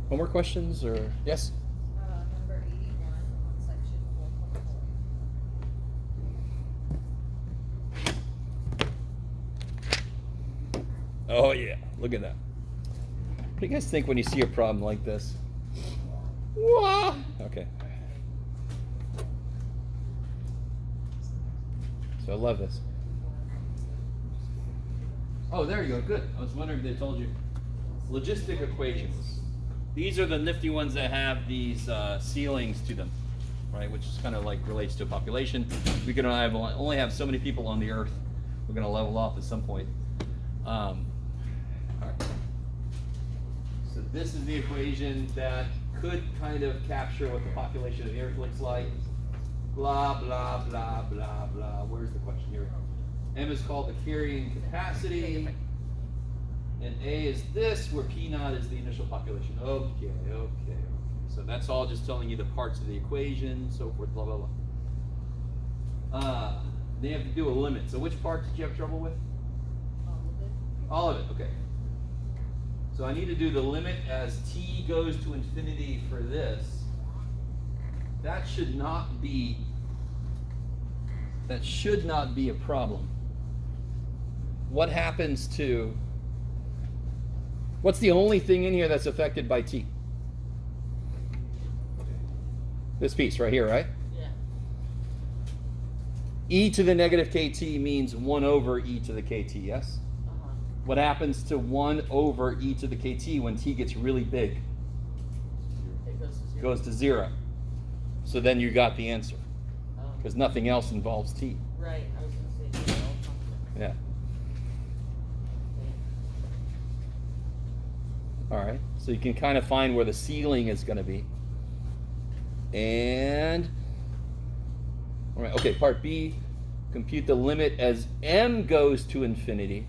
One more questions, or yes? Number 81 on section 4.4. Oh yeah, look at that. What do you guys think when you see a problem like this? Wah! Okay. So I love this. Oh, there you go. Good. I was wondering if they told you. Logistic equations. These are the nifty ones that have these ceilings to them, right? Which is kind of like relates to a population. We can only have so many people on the earth. We're going to level off at some point. All right. So this is the equation that could kind of capture what the population of the earth looks like. Blah, blah, blah, blah, blah. Where's the question here? M is called the carrying capacity. And A is this, where P naught is the initial population. Okay. So that's all just telling you the parts of the equation, so forth, blah, blah, blah. Then you have to do a limit. So which part did you have trouble with? All of it, okay. So I need to do the limit as t goes to infinity for this. That should not be a problem. What happens to, what's the only thing in here that's affected by t? This piece right here, right? Yeah. E to the negative kt means 1 over e to the kt, yes? Uh-huh. What happens to 1 over e to the kt when t gets really big? It goes to 0. Goes to 0. So then you got the answer, because nothing else involves t. Right, I was going to say zero function. Yeah. All right, so you can kind of find where the ceiling is going to be. And, all right, okay, part B, compute the limit as m goes to infinity.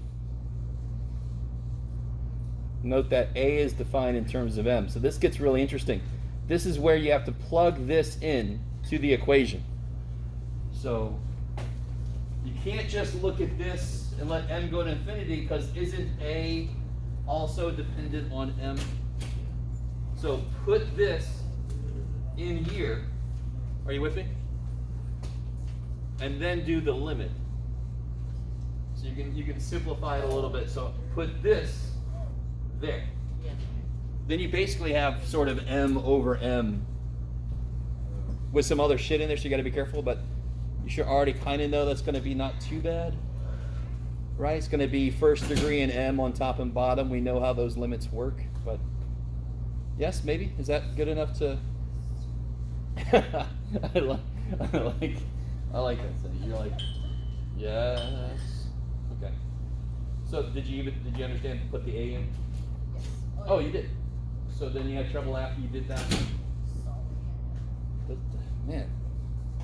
Note that A is defined in terms of m. So this gets really interesting. This is where you have to plug this in to the equation. So you can't just look at this and let m go to infinity, because isn't A also dependent on m? So put this in here. Are you with me? And then do the limit. So you can simplify it a little bit. So put this there. Yeah. Then you basically have sort of m over m with some other shit in there, so you got to be careful, but you should already kind of know that's going to be not too bad. Right? It's going to be first degree and m on top and bottom. We know how those limits work, but yes, maybe? Is that good enough to... I like that. So you're like, yes. Okay. So did you understand to put the A in? Yes. Oh, you did. So then you had trouble after you did that? But, man,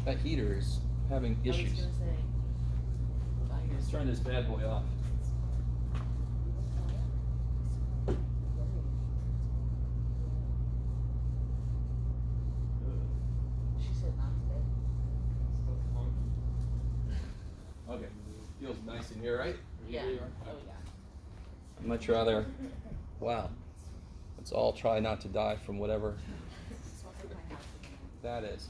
that heater is having issues. I was going to say. Let's turn this bad boy off. She said not today. Okay. Feels nice in here, right? Yeah. You really are? Oh, yeah. I'd much rather, wow. Let's all try not to die from whatever that is.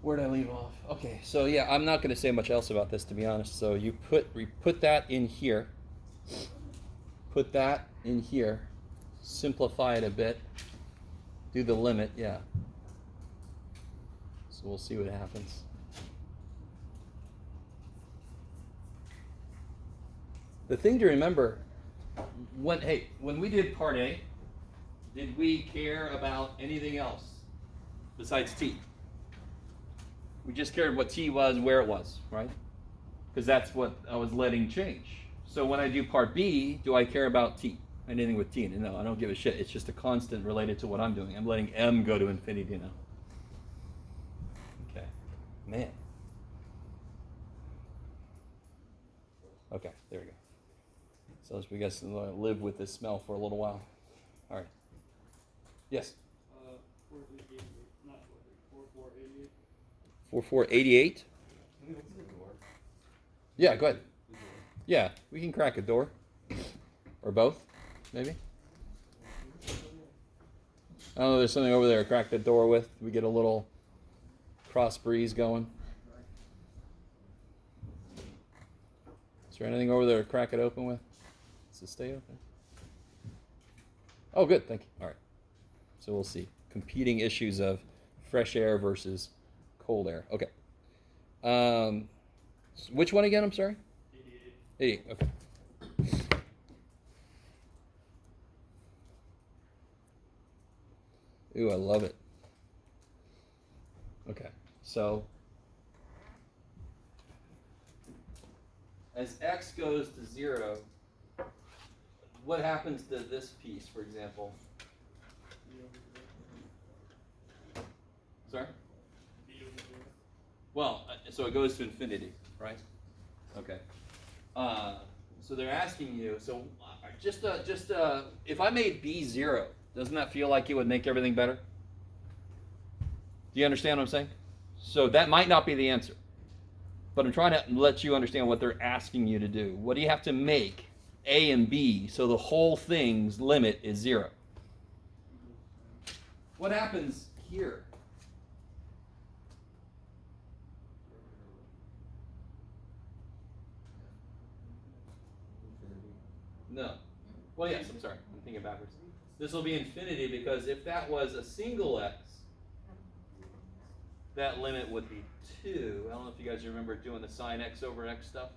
Where did I leave off? Okay, so yeah, I'm not going to say much else about this, to be honest. So we put that in here. Put that in here. Simplify it a bit. Do the limit, yeah. So we'll see what happens. The thing to remember, when we did part A, did we care about anything else besides t? We just cared what t was, where it was, right? Because that's what I was letting change. So when I do part B, do I care about t? Anything with t? No, I don't give a shit. It's just a constant related to what I'm doing. I'm letting m go to infinity now. Okay, man. Okay, there we go. So we guys live with this smell for a little while. All right. Yes? 4488. Yeah, go ahead. Yeah, we can crack a door. Or both, maybe. I don't know, there's something over there to crack the door with. We get a little cross breeze going. Is there anything over there to crack it open with? Does it stay open? Oh, good, thank you. All right. So we'll see. Competing issues of fresh air versus cold air. Okay. Which one again? I'm sorry? 88. Okay. Ooh, I love it. Okay, so as x goes to 0, what happens to this piece, for example? Sorry? Well, so it goes to infinity, right? Okay. So they're asking you, so if I made b 0, doesn't that feel like it would make everything better? Do you understand what I'm saying? So that might not be the answer. But I'm trying to let you understand what they're asking you to do. What do you have to make a and b so the whole thing's limit is 0? What happens here? No. Well, yes, I'm sorry. I'm thinking backwards. This will be infinity because if that was a single x, that limit would be 2. I don't know if you guys remember doing the sine x over x stuff.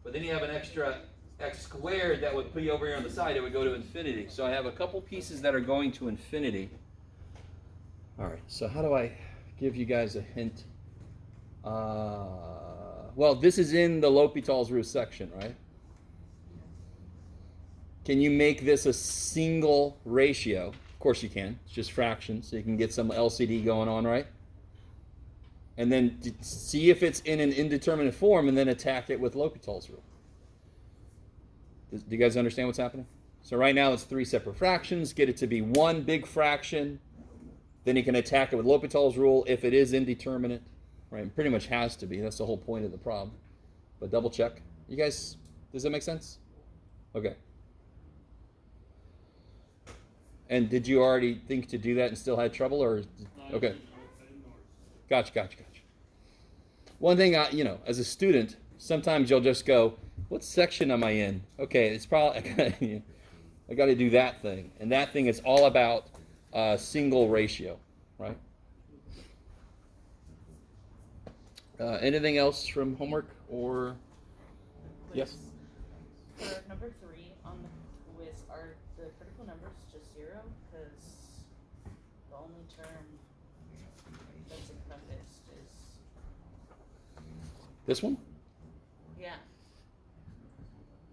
But then you have an extra x squared that would put you over here on the side. It would go to infinity. So I have a couple pieces that are going to infinity. All right, so how do I give you guys a hint? Well, this is in the L'Hopital's rule section, right? Can you make this a single ratio? Of course you can. It's just fractions, so you can get some LCD going on, right? And then see if it's in an indeterminate form and then attack it with L'Hopital's rule. Do you guys understand what's happening? So right now it's 3 separate fractions. Get it to be one big fraction. Then you can attack it with L'Hopital's rule if it is indeterminate. Right? It pretty much has to be. That's the whole point of the problem. But double check. You guys, does that make sense? Okay. And did you already think to do that and still had trouble, or okay? Gotcha. One thing, as a student, sometimes you'll just go, "What section am I in?" Okay, it's probably I got to do that thing, and that thing is all about single ratio, right? Anything else from homework or yes? For number 3 on the quiz, are the critical numbers just 0? Because the only term that's encompassed is... This one? Yeah.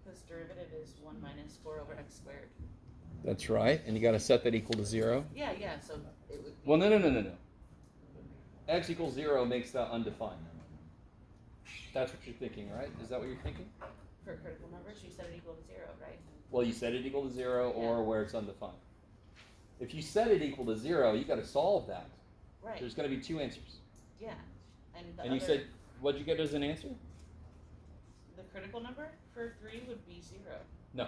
Because derivative is 1 minus 4 over x squared. That's right, and you got to set that equal to 0. Yeah, so it would be... Well, no. X equals 0 makes that undefined. That's what you're thinking, right? Is that what you're thinking? For critical numbers, you set it equal to 0, right? Well, you set it equal to 0 or where it's undefined. If you set it equal to 0, you got to solve that. Right. There's going to be 2 answers. Yeah. And you said, what'd you get as an answer? The critical number for 3 would be 0. No.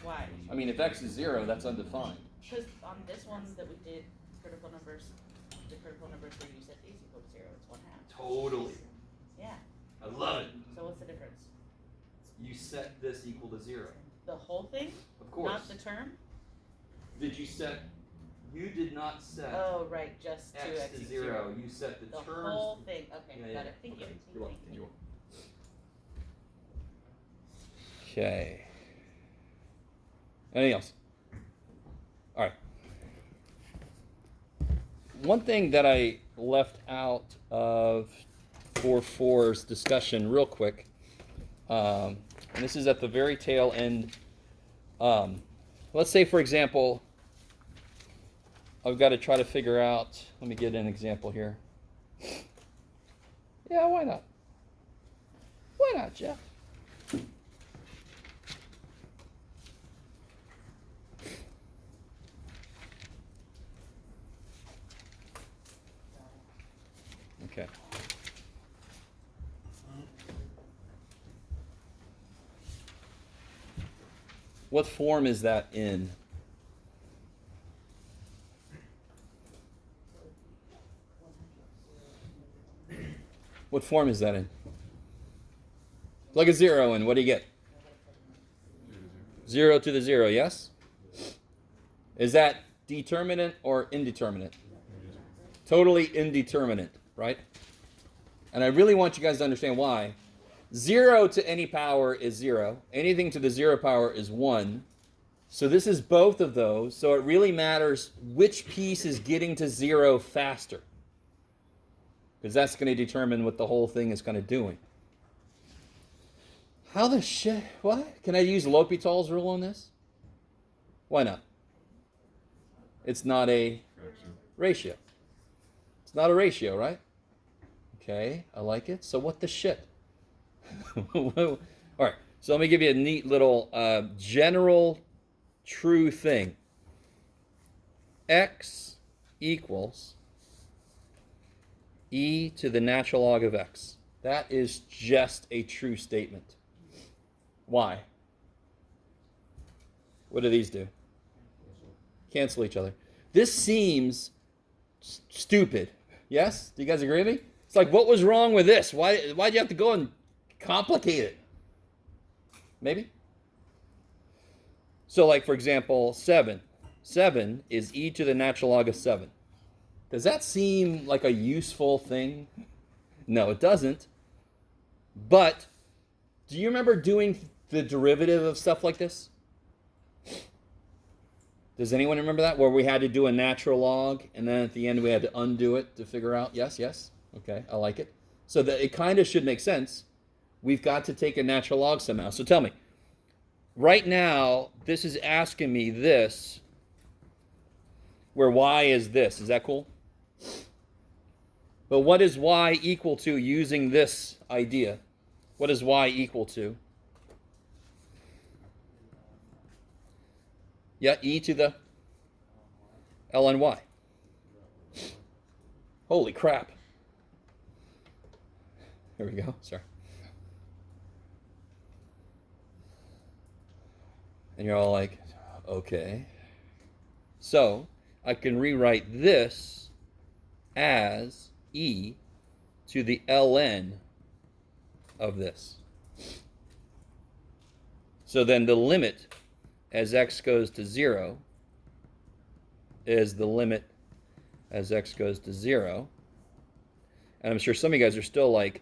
Why? I mean, if X is 0, that's undefined. Because on this one that we did, critical numbers, the critical number 3, you said is equal to 0. It's 1/2. Totally. Yeah. I love it. So what's the difference? You set this equal to 0. The whole thing? Of course. Not the term? Did you set, you did not set Oh, right, just X 2x to equals 0. You set the The terms. whole thing. Okay, Yeah, got it. Thank okay. you. You're welcome. Thank You're you. welcome. Okay. Anything else? All right. One thing that I left out of 4.4's discussion real quick, and this is at the very tail end. Let's say, for example, I've got to try to figure out, let me get an example here. Yeah, why not? Why not, Jeff? Okay. What form is that in? What form is that in? Plug a 0 in. What do you get? 0 to the 0, yes? Is that determinate or indeterminate? Totally indeterminate, right? And I really want you guys to understand why. 0 to any power is 0. Anything to the 0 power is 1. So this is both of those. So it really matters which piece is getting to 0 faster. Because that's going to determine what the whole thing is kind of doing. How the shit? What? Can I use L'Hopital's rule on this? Why not? It's not a ratio. It's not a ratio, right? Okay, I like it. So what the shit? All right, so let me give you a neat little general true thing. X equals e to the natural log of x. That is just a true statement. Why? What do these do? Cancel each other. This seems stupid. Yes? Do you guys agree with me? It's like, what was wrong with this? Why'd you have to go and complicate it? Maybe? So like, for example, 7. 7 is e to the natural log of 7. Does that seem like a useful thing? No, it doesn't. But do you remember doing the derivative of stuff like this? Does anyone remember that? Where we had to do a natural log, and then at the end we had to undo it to figure out? Yes, yes. Okay, I like it. So that it kind of should make sense. We've got to take a natural log somehow. So tell me, right now, this is asking me this, where y is this. Is that cool? But what is y equal to using this idea? What is y equal to? Yeah, e to the ln y. Holy crap. Here we go. Sorry. And you're all like, okay. So I can rewrite this as e to the ln of this. So then the limit as x goes to 0 is the limit as x goes to 0. And I'm sure some of you guys are still like,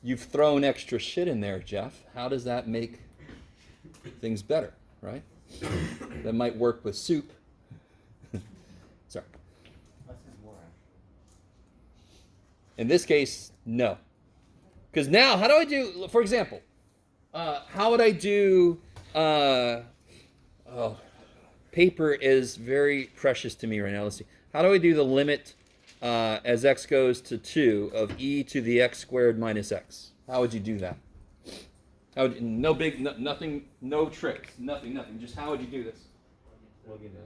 you've thrown extra shit in there, Jeff. How does that make things better, right? That might work with soup. Sorry. In this case, no. Because now, how do I do, for example, how would I do, paper is very precious to me right now. Let's see. How do I do the limit as x goes to 2 of e to the x squared minus x? How would you do that? How would, nothing, no tricks, nothing. Just how would you do this? Plug in x.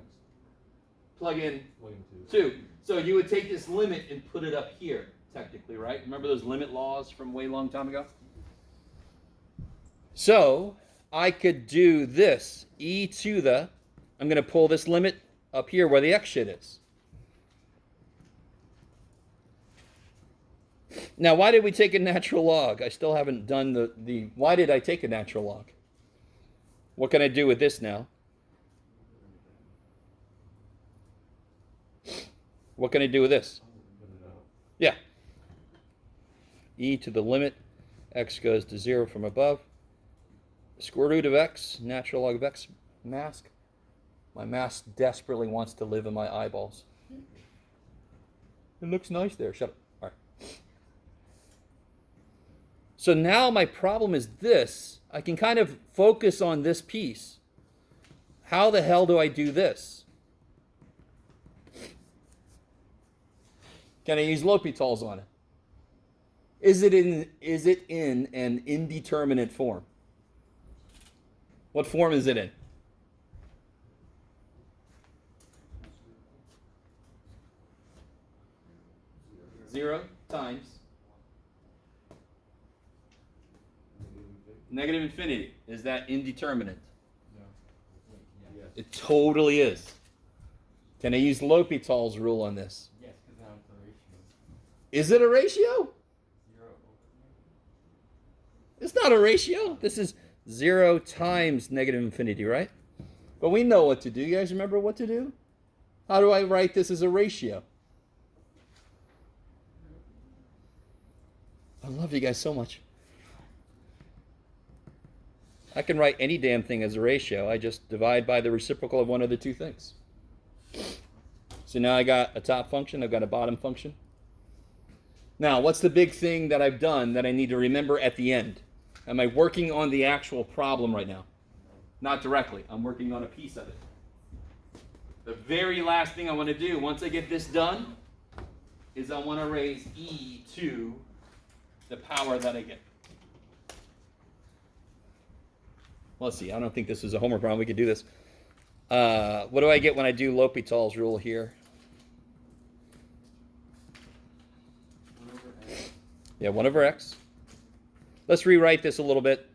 Plug in Plug in 2. So you would take this limit and put it up here, technically, right? Remember those limit laws from way long time ago? So I could do this, e to the, I'm going to pull this limit up here where the x shit is. Now, why did we take a natural log? I still haven't done the why did I take a natural log? What can I do with this now? What can I do with this? Yeah. E to the limit, x goes to 0 from above. Square root of x, natural log of x, mask. My mask desperately wants to live in my eyeballs. It looks nice there. Shut up. All right. So now my problem is this. I can kind of focus on this piece. How the hell do I do this? Can I use L'Hopital's on it? Is it in an indeterminate form? What form is it in? Zero times negative infinity. Is that indeterminate? No. Yes. It totally is. Can I use L'Hopital's rule on this? Yes, because now it's a ratio. Is it a ratio? 0. It's not a ratio. This is 0 times negative infinity, right? But we know what to do. You guys remember what to do? How do I write this as a ratio? I love you guys so much. I can write any damn thing as a ratio. I just divide by the reciprocal of one of the two things. So now I got a top function, I've got a bottom function. Now, what's the big thing that I've done that I need to remember at the end? Am I working on the actual problem right now? Not directly. I'm working on a piece of it. The very last thing I want to do, once I get this done, is I want to raise e to the power that I get. Well, let's see. I don't think this is a homework problem. We could do this. What do I get when I do L'Hopital's rule here? 1 over x. Yeah, 1 over x. Let's rewrite this a little bit.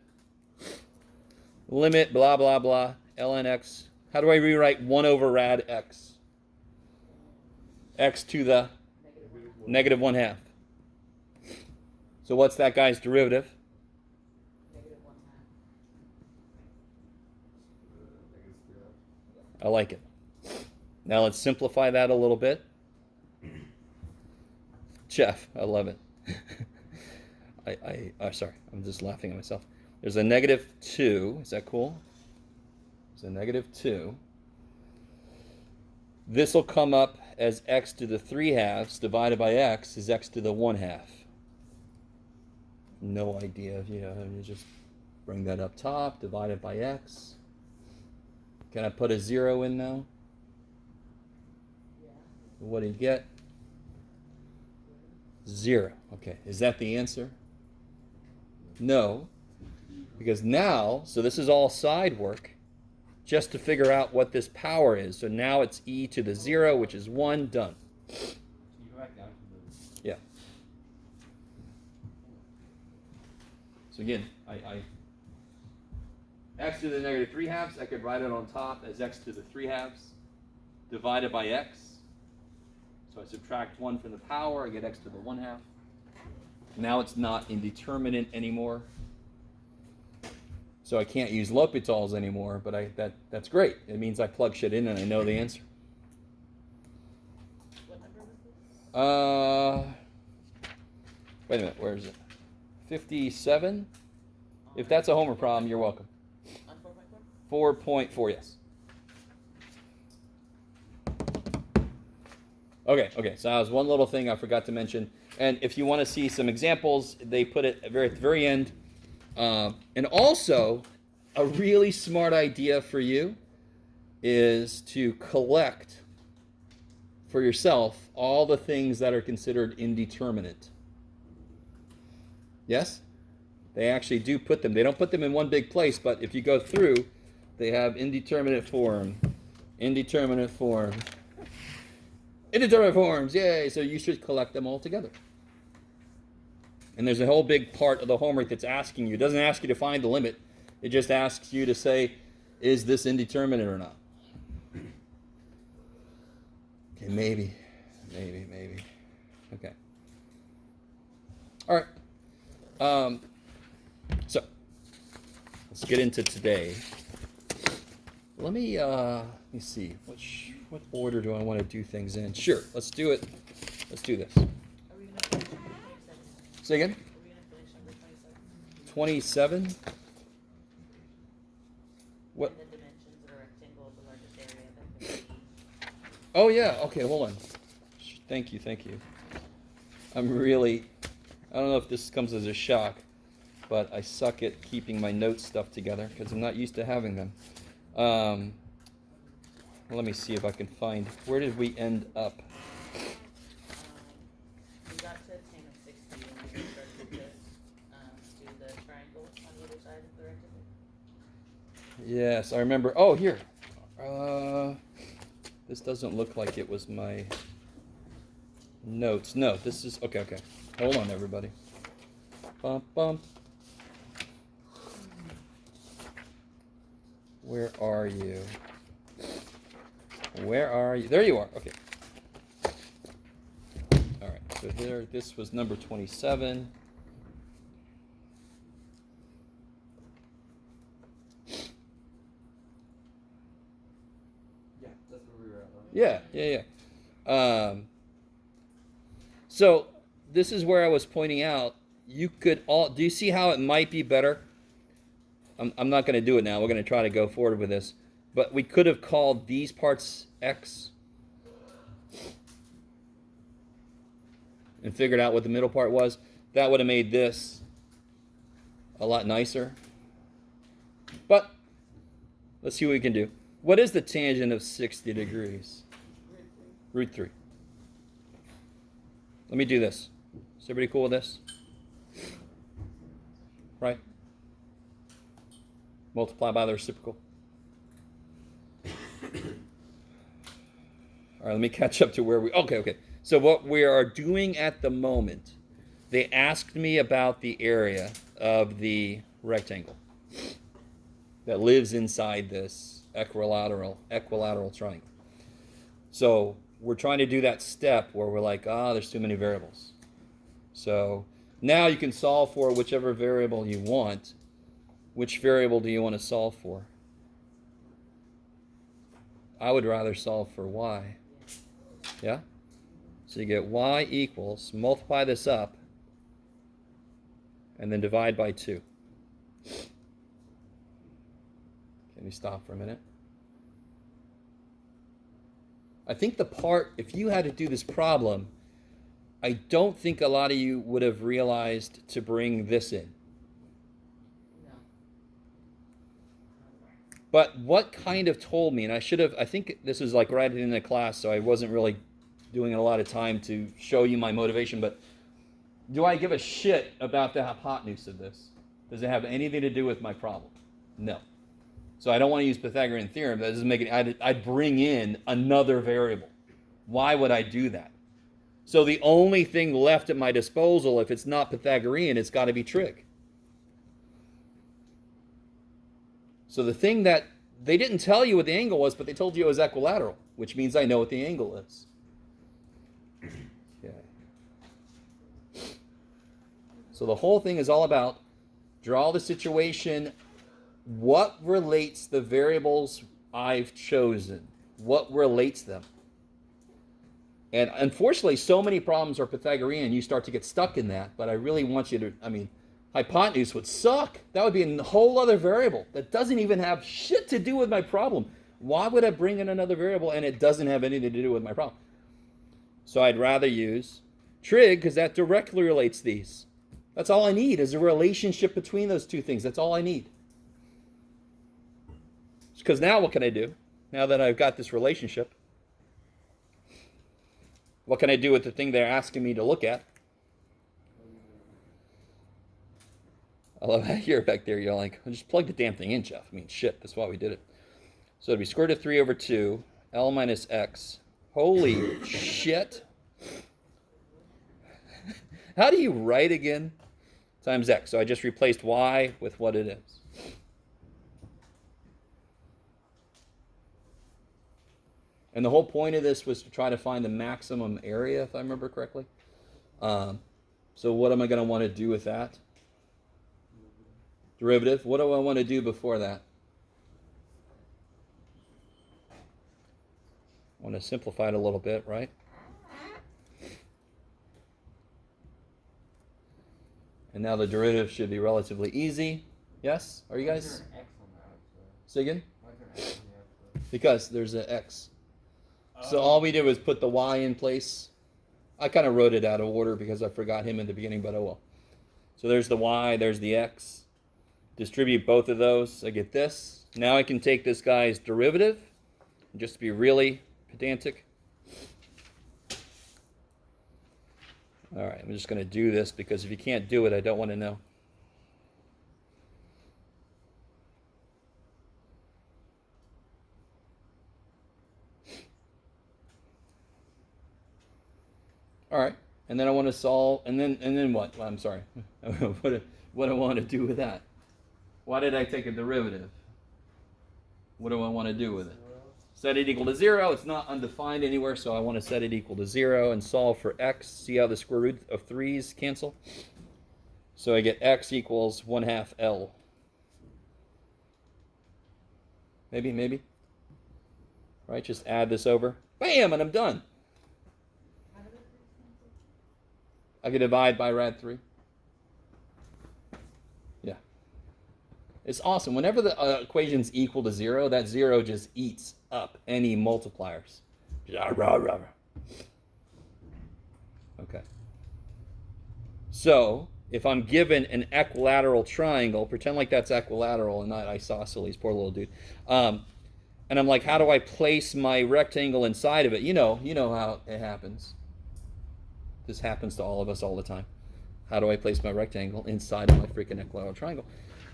Limit blah, blah, blah, ln x. How do I rewrite 1 over rad x? X to the negative 1/2. So what's that guy's derivative? Negative 1/2. I like it. Now let's simplify that a little bit. Jeff, I love it. Sorry, I'm just laughing at myself. There's a negative 2. Is that cool? There's a negative 2. This will come up as x to the 3/2 divided by x is x to the 1/2. No idea. You just bring that up top, divided by x. Can I put a 0 in now? Yeah. What do you get? 0. Okay, is that the answer? No, because now, so this is all side work, just to figure out what this power is. So now it's e to the 0, which is 1, done. Can you go back down to the... Yeah. So again, x to the negative 3/2, I could write it on top as x to the 3/2 divided by x. So I subtract 1 from the power, I get x to the 1/2. Now it's not indeterminate anymore. So I can't use L'Hopital's anymore, but that's great. It means I plug shit in and I know the answer. What number was this? Wait a minute, where is it? 57? If that's a homework problem, you're welcome. On 4.4? 4.4, yes. Okay, so that was one little thing I forgot to mention. And if you want to see some examples, they put it at the very end. And also, a really smart idea for you is to collect for yourself all the things that are considered indeterminate. Yes? They actually do put them. They don't put them in one big place, but if you go through, they have indeterminate form, indeterminate form, indeterminate forms, yay! So you should collect them all together. And there's a whole big part of the homework that's asking you. It doesn't ask you to find the limit. It just asks you to say, is this indeterminate or not? Okay, maybe. Okay. All right. So, let's get into today. Let me see. What order do I want to do things in? Sure, let's do it. Let's do this. Are we going to finish number 27? Say again? Are we going to finish number 27? 27? What? And the dimensions of a rectangle of the largest area that can be... Oh, yeah. Okay, hold on. Thank you. I'm really... I don't know if this comes as a shock, but I suck at keeping my notes stuff together because I'm not used to having them. Let me see if I can find... Where did we end up? We got to a tan of 60 and we started to do the triangle on the other side of the rectangle. Yes, I remember. Oh, here. This doesn't look like it was my notes. No, this is... Okay. Hold on, everybody. Bum. Where are you? There you are. Okay. All right. So this was number 27. That's where we were at. Yeah. So this is where I was pointing out, you could all, do you see how it might be better? I'm not going to do it now. We're going to try to go forward with this. But we could have called these parts x and figured out what the middle part was. That would have made this a lot nicer. But let's see what we can do. What is the tangent of 60 degrees? Root 3. Let me do this. Is everybody cool with this? Right? Multiply by the reciprocal. All right, let me catch up to where we... Okay. So what we are doing at the moment, they asked me about the area of the rectangle that lives inside this equilateral triangle. So we're trying to do that step where we're like, there's too many variables. So now you can solve for whichever variable you want. Which variable do you want to solve for? I would rather solve for y. Yeah? So you get y equals, multiply this up, and then divide by 2. Can we stop for a minute? I think the part, if you had to do this problem, I don't think a lot of you would have realized to bring this in. But what kind of told me, and I think this was like right in the class, so I wasn't really doing a lot of time to show you my motivation, but do I give a shit about the hypotenuse of this? Does it have anything to do with my problem? No. So I don't want to use Pythagorean theorem. That doesn't make it. I'd bring in another variable. Why would I do that? So the only thing left at my disposal, if it's not Pythagorean, it's got to be trig. So the thing that they didn't tell you what the angle was, but they told you it was equilateral, which means I know what the angle is. Okay. So the whole thing is all about draw the situation. What relates the variables I've chosen? What relates them? And unfortunately, so many problems are Pythagorean, you start to get stuck in that. But I really want you to, hypotenuse would suck. That would be a whole other variable that doesn't even have shit to do with my problem. Why would I bring in another variable and it doesn't have anything to do with my problem? So I'd rather use trig because that directly relates these. That's all I need is a relationship between those two things. That's all I need. Because now what can I do? Now that I've got this relationship, what can I do with the thing they're asking me to look at? I love how you're back there. You're like, just plug the damn thing in, Jeff. Shit, that's why we did it. So it'd be square root of 3 over 2, L minus X. Holy shit. How do you write again? Times X. So I just replaced Y with what it is. And the whole point of this was to try to find the maximum area, if I remember correctly. So what am I going to want to do with that? Derivative. What do I want to do before that? I want to simplify it a little bit, right? And now the derivative should be relatively easy. Yes? Are you guys? Say again? Because there's an X. So all we did was put the Y in place. I kind of wrote it out of order because I forgot him in the beginning, but oh well. So there's the Y, there's the X. Distribute both of those, I get this. Now I can take this guy's derivative, just to be really pedantic. All right, I'm just going to do this because if you can't do it, I don't want to know. All right, and then I want to solve, and then what? Well, I'm sorry. what I want to do with that? Why did I take a derivative? What do I want to do with it? Set it equal to 0. It's not undefined anywhere, so I want to set it equal to 0 and solve for x. See how the square root of 3's cancel? So I get x equals 1/2 L. Maybe. right? Just add this over. Bam, and I'm done. I can divide by rad 3. Yeah. It's awesome. Whenever the equation's equal to 0, that 0 just eats up any multipliers. Okay. So, if I'm given an equilateral triangle, pretend like that's equilateral and not isosceles, poor little dude. And I'm like, how do I place my rectangle inside of it? You know how it happens. This happens to all of us all the time. How do I place my rectangle inside of my freaking equilateral triangle?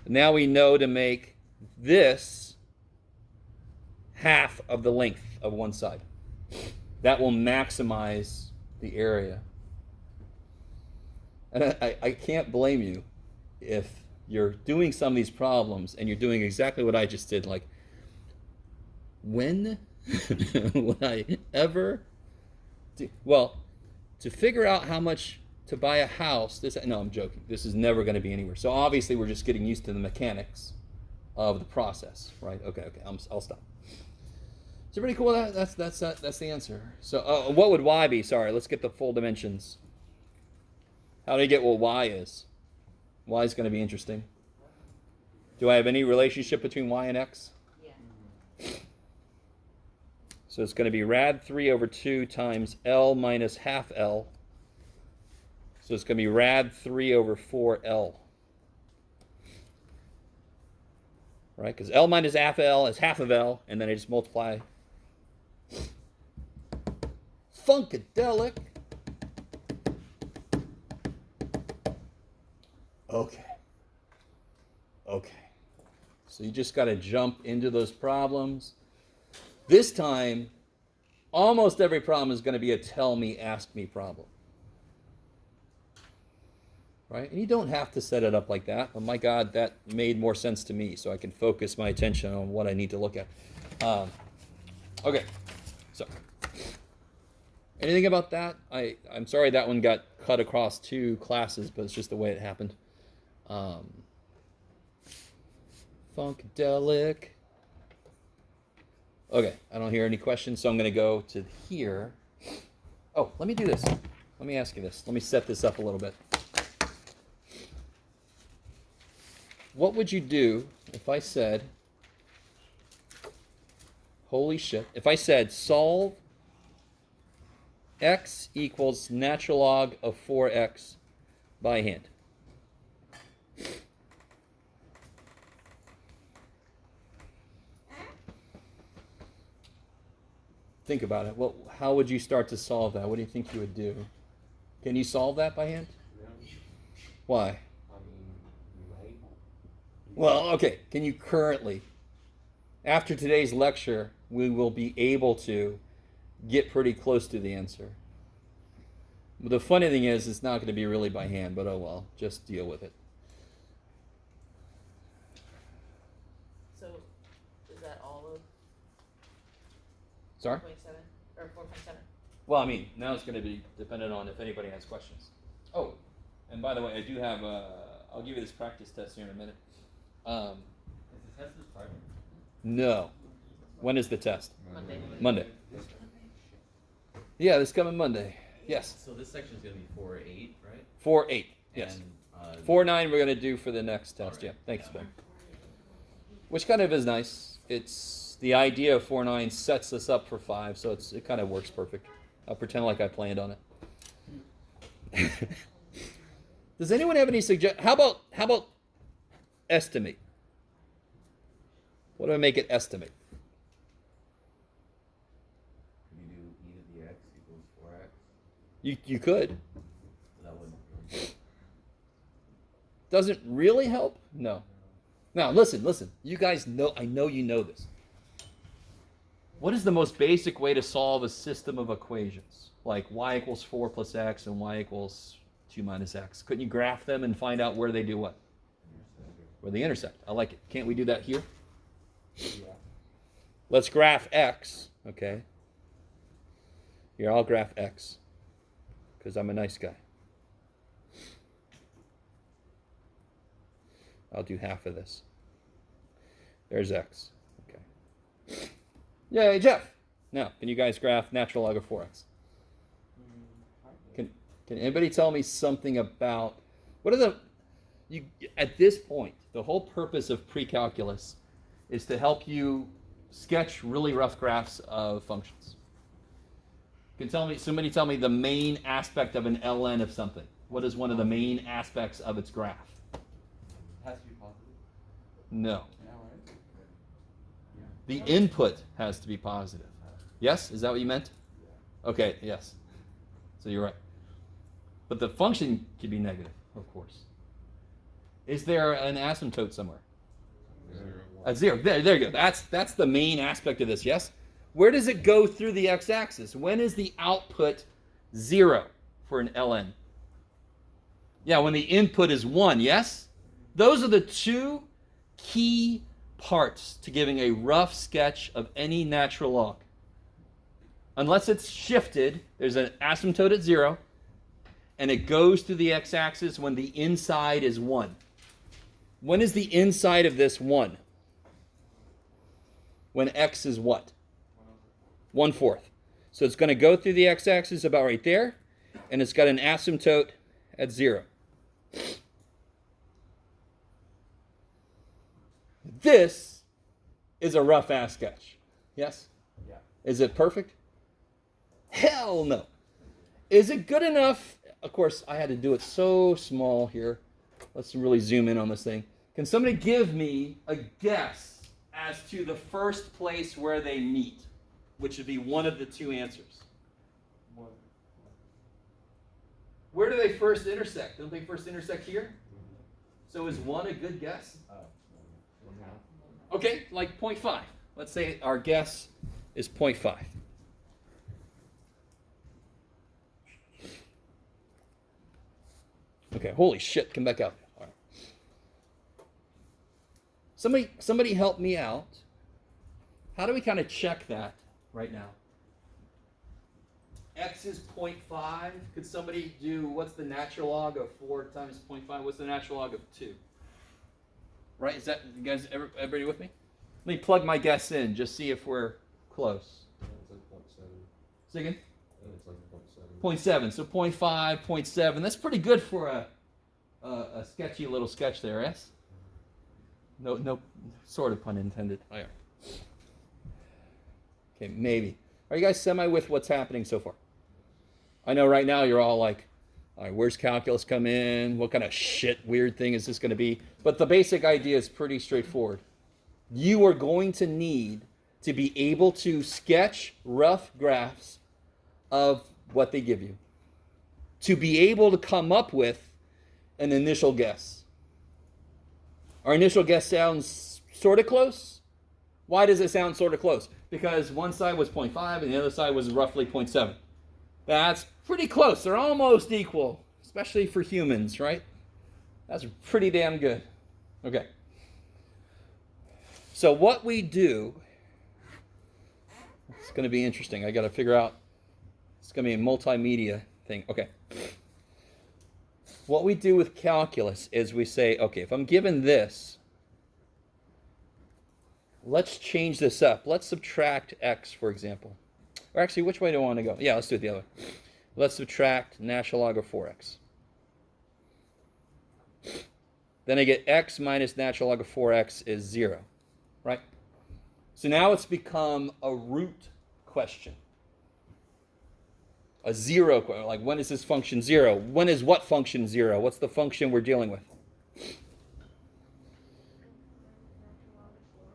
Now we know to make this half of the length of one side. That will maximize the area. And I can't blame you if you're doing some of these problems and you're doing exactly what I just did. Like, when would I ever do? Well, to figure out how much to buy a house, no, I'm joking. This is never going to be anywhere. So obviously we're just getting used to the mechanics of the process, right? Okay, I'll stop. So pretty cool. That's the answer. So what would y be? Sorry, let's get the full dimensions. How do you get what y is? Y is going to be interesting. Do I have any relationship between y and x? Yeah. So it's going to be rad 3 over 2 times L minus half L. So it's going to be rad 3 over 4L. Right? Because L minus half L is half of L, and then I just multiply. Funkadelic. Okay. So you just got to jump into those problems. This time, almost every problem is going to be a tell me, ask me problem. Right? And you don't have to set it up like that, but my God, that made more sense to me, so I can focus my attention on what I need to look at. Okay, so anything about that? I'm sorry that one got cut across 2 classes, but it's just the way it happened. Funkadelic. Okay, I don't hear any questions, so I'm going to go to here. Oh, let me do this. Let me ask you this. Let me set this up a little bit. What would you do if I said, holy shit, if I said solve x equals natural log of 4x by hand? Think about it. Well, how would you start to solve that? What do you think you would do? Can you solve that by hand? Why? Well, okay. Can you currently? After today's lecture, we will be able to get pretty close to the answer. But the funny thing is, it's not going to be really by hand, but oh well. Just deal with it. So, is that all of Sorry? 4.7 or 4.7? Well, I mean, now it's going to be dependent on if anybody has questions. Oh, and by the way, I do have, I'll give you this practice test here in a minute. Is the test this Friday? No. When is the test? Monday. Yeah, this coming Monday. Yes. So this section is going to be 4-8, right? 4-8. Yes. And 4-9 we're going to do for the next test. Right. Yeah. Thanks, Ben. Which kind of is nice. It's the idea of 4-9 sets us up for 5, so it kind of works perfect. I'll pretend like I planned on it. Does anyone have any suggestions? How about estimate? What do I make it estimate? Can you do e to the x equals 4x? You could. That wouldn't. Doesn't really help? No. Now, listen. You guys know, I know you know this. What is the most basic way to solve a system of equations? Like y equals 4 plus x and y equals 2 minus x. Couldn't you graph them and find out where they do what? Where they intersect. I like it. Can't we do that here? Yeah. Let's graph x, okay? Here, I'll graph x, because I'm a nice guy. I'll do half of this. There's x, okay. Yay, Jeff! Now, can you guys graph natural log of 4x? Can anybody tell me something about, what are the, at this point, the whole purpose of pre-calculus is to help you sketch really rough graphs of functions. Somebody tell me the main aspect of an ln of something. What is one of the main aspects of its graph? It has to be positive. No. Yeah, right? The input has to be positive. Yes? Is that what you meant? Okay, yes. So you're right. But the function can be negative, of course. Is there an asymptote somewhere? A zero. There you go. That's the main aspect of this, yes? Where does it go through the x-axis? When is the output 0 for an ln? Yeah, when the input is 1, yes? Those are the two key parts to giving a rough sketch of any natural log. Unless it's shifted, there's an asymptote at 0, and it goes through the x-axis when the inside is 1. When is the inside of this 1? When x is what? 1/4. So it's going to go through the x-axis about right there, and it's got an asymptote at 0. This is a rough-ass sketch. Yes? Yeah. Is it perfect? Hell no. Is it good enough? Of course, I had to do it so small here. Let's really zoom in on this thing. Can somebody give me a guess as to the first place where they meet, which would be one of the two answers? Where do they first intersect? Don't they first intersect here? So is 1 a good guess? Okay, like 0.5. Let's say our guess is 0.5. Okay, holy shit, come back out. All right. Somebody help me out. How do we kind of check that right now? X is 0.5. Could somebody do, what's the natural log of 4 times 0.5? What's the natural log of 2? Right, is that, you guys, everybody with me? Let me plug my guess in, just see if we're close. It's like 0.7. Say again? It's like 0.7. 0.7, so 0.5, 0.7. That's pretty good for a sketchy little sketch there, yes? No, sort of pun intended. Oh, yeah. Okay, maybe. Are you guys semi with what's happening so far? I know right now you're all like, all right, where's calculus come in? What kind of shit weird thing is this going to be? But the basic idea is pretty straightforward. You are going to need to be able to sketch rough graphs of what they give you, to be able to come up with an initial guess. Our initial guess sounds sort of close. Why does it sound sort of close? Because one side was 0.5 and the other side was roughly 0.7. That's pretty close. They're almost equal, especially for humans, right? That's pretty damn good. Okay. So what we do, it's going to be interesting. I got to figure out, it's going to be a multimedia thing. Okay. What we do with calculus is we say, okay, if I'm given this, let's change this up. Let's subtract x, for example. Or actually, which way do I want to go? Yeah, let's do it the other way. Let's subtract natural log of 4x. Then I get x minus natural log of 4x is 0. Right? So now it's become a root question. A 0 question. Like, when is this function 0? When is what function 0? What's the function we're dealing with?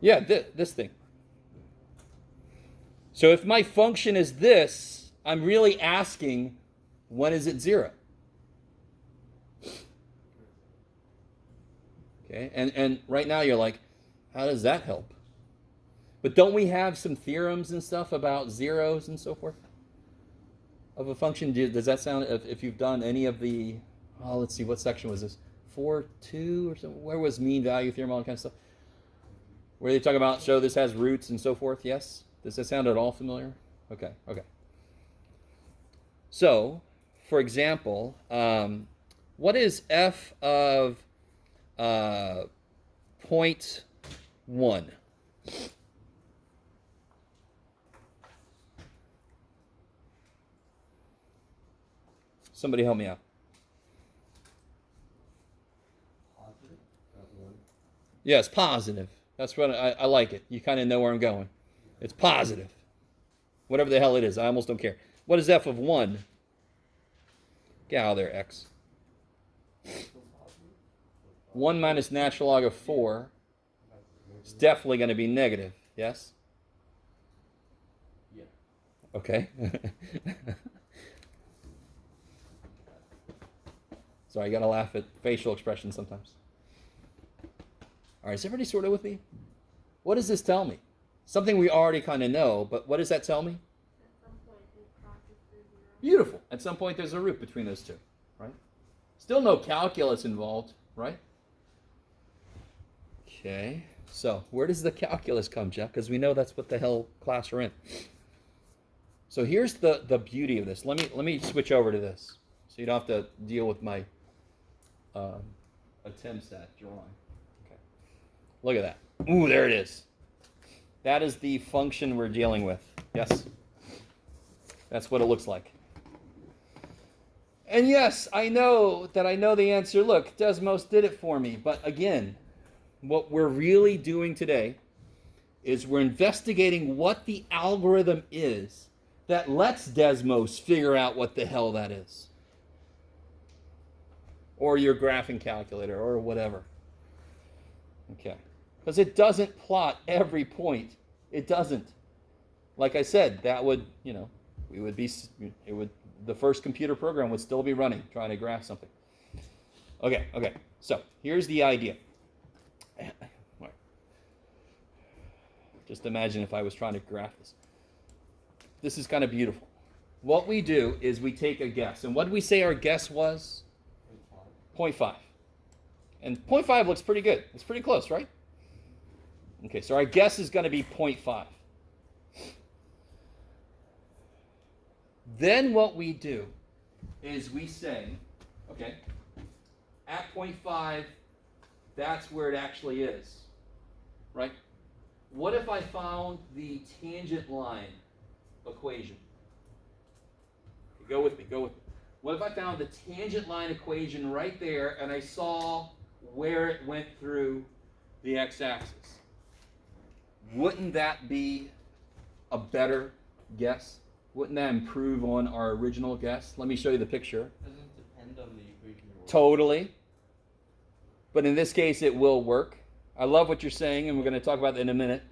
Yeah, this thing. So if my function is this, I'm really asking, when is it 0? Okay, and right now you're like, how does that help? But don't we have some theorems and stuff about zeros and so forth? Of a function, does that sound, if you've done any of the, let's see, what section was this? 4.2 or something? Where was mean value theorem, all that kind of stuff? Where they talk about, show this has roots and so forth, yes? Does that sound at all familiar? Okay. So, for example, what is f of 0.1? Somebody help me out. Positive? Not one. Yes, positive. That's what I like it. You kind of know where I'm going. It's positive. Whatever the hell it is, I almost don't care. What is f of 1? Get out of there, x. 1 minus natural log of 4 is definitely going to be negative, yes? Yeah. Okay. Sorry, I got to laugh at facial expressions sometimes. All right, is everybody sort of with me? What does this tell me? Something we already kind of know, but what does that tell me? At some point, it crosses through 0. Beautiful. At some point, there's a root between those two, right? Still no calculus involved, right? Okay, so where does the calculus come, Jeff? Because we know that's what the hell class we're in. So here's the beauty of this. Let me switch over to this, so you don't have to deal with my attempts at drawing. Okay, look at that. Ooh, there it is. That is the function we're dealing with. Yes, that's what it looks like. And yes, I know the answer. Look, Desmos did it for me. But again, what we're really doing today is we're investigating what the algorithm is that lets Desmos figure out what the hell that is. Or your graphing calculator or whatever. Okay. Because it doesn't plot every point. It doesn't. Like I said, that would, the first computer program would still be running, trying to graph something. Okay. So here's the idea. Just imagine if I was trying to graph this. This is kind of beautiful. What we do is we take a guess. And what did we say our guess was? 0.5. And 0.5 looks pretty good. It's pretty close, right? Okay, so our guess is going to be 0.5. Then what we do is we say, okay, at 0.5, that's where it actually is, right? What if I found the tangent line equation? Go with me. What if I found the tangent line equation right there and I saw where it went through the x-axis? Wouldn't that be a better guess? Wouldn't that improve on our original guess? Let me show you the picture. Doesn't it depend on the equation you're working Totally. But in this case, it will work. I love what you're saying, and we're going to talk about that in a minute.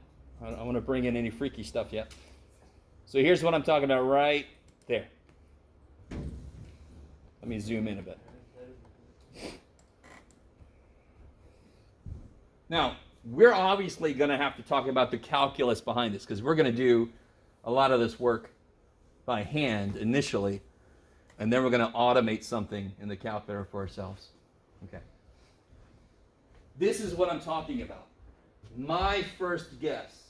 I don't want to bring in any freaky stuff yet. So here's what I'm talking about right there. Let me zoom in a bit. Now, we're obviously going to have to talk about the calculus behind this, because we're going to do a lot of this work by hand initially, and then we're going to automate something in the calculator for ourselves. Okay. This is what I'm talking about. My first guess.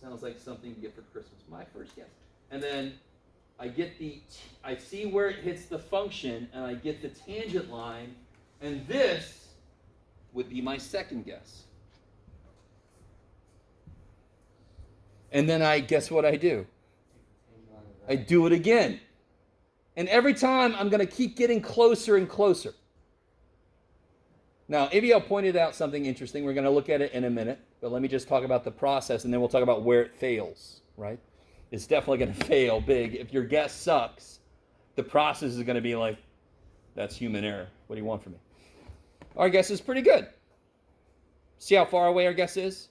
Sounds like something to get for Christmas. My first guess. And then I get I see where it hits the function, and I get the tangent line, and this would be my second guess. And then guess what I do? I do it again. And every time I'm going to keep getting closer and closer. Now, Aviel pointed out something interesting. We're going to look at it in a minute, but let me just talk about the process, and then we'll talk about where it fails, right? It's definitely going to fail big. If your guess sucks, the process is going to be like, that's human error. What do you want from me? Our guess is pretty good. See how far away our guess is?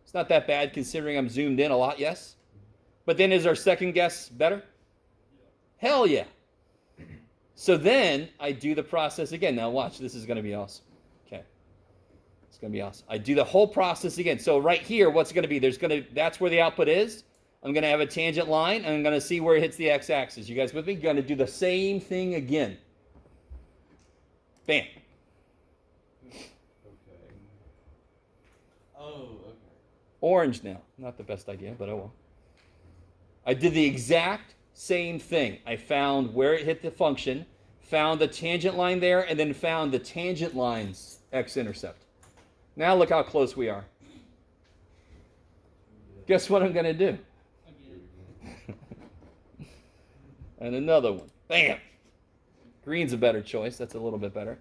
It's not that bad considering I'm zoomed in a lot, yes? But then is our second guess better? Hell yeah. So then I do the process again. Now watch, this is going to be awesome. Okay. It's going to be awesome. I do the whole process again. So right here, what's going to be? That's where the output is. I'm going to have a tangent line, and I'm going to see where it hits the x-axis. You guys with me? Going to do the same thing again. Bam. Okay. Oh, okay. Orange now. Not the best idea, but oh well. I did the exact same thing. I found where it hit the function, found the tangent line there, and then found the tangent line's x-intercept. Now look how close we are. Guess what I'm going to do? And another one. Bam! Green's a better choice. That's a little bit better.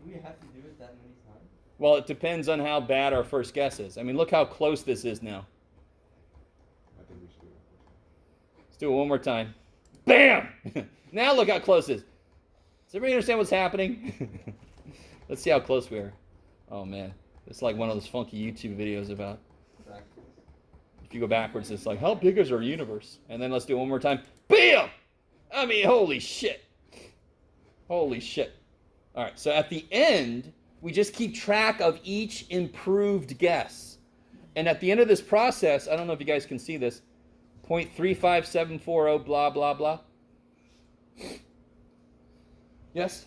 Do we have to do it that many times? Well, it depends on how bad our first guess is. I mean, look how close this is now. I think we should do it. Let's do it one more time. Bam! Now look how close it is. Does everybody understand what's happening? Let's see how close we are. Oh, man. It's like one of those funky YouTube videos about, if you go backwards, it's like, how big is our universe? And then let's do it one more time. Bam! I mean, holy shit. Holy shit. All right, so at the end, we just keep track of each improved guess. And at the end of this process, I don't know if you guys can see this, 0.35740, blah, blah, blah. Yes?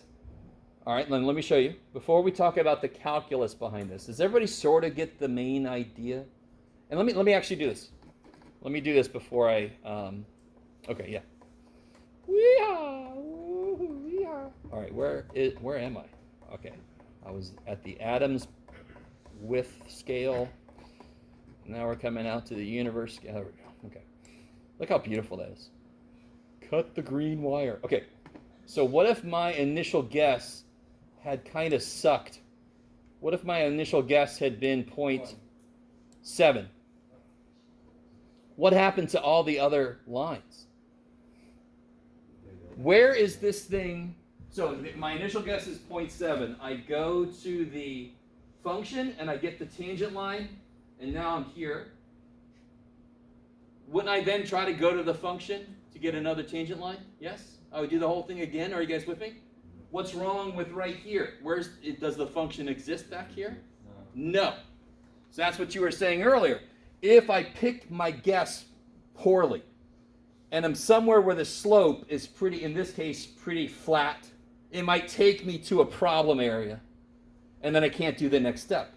All right, then let me show you. Before we talk about the calculus behind this, does everybody sort of get the main idea? And let me actually do this. Let me do this before I, okay, yeah. All right, where am I? Okay, I was at the atoms width scale. Now we're coming out to the universe scale. There we go. Okay, look how beautiful that is. Cut the green wire. Okay, so what if my initial guess had kind of sucked? What if my initial guess had been 0.7? What happened to all the other lines? Where is this thing? So my initial guess is 0.7. I go to the function and I get the tangent line, and now I'm here. Wouldn't I then try to go to the function to get another tangent line? Yes? I would do the whole thing again. Are you guys with me? What's wrong with right here? Does the function exist back here? No. So that's what you were saying earlier. If I picked my guess poorly, and I'm somewhere where the slope is pretty, in this case, pretty flat, it might take me to a problem area, and then I can't do the next step.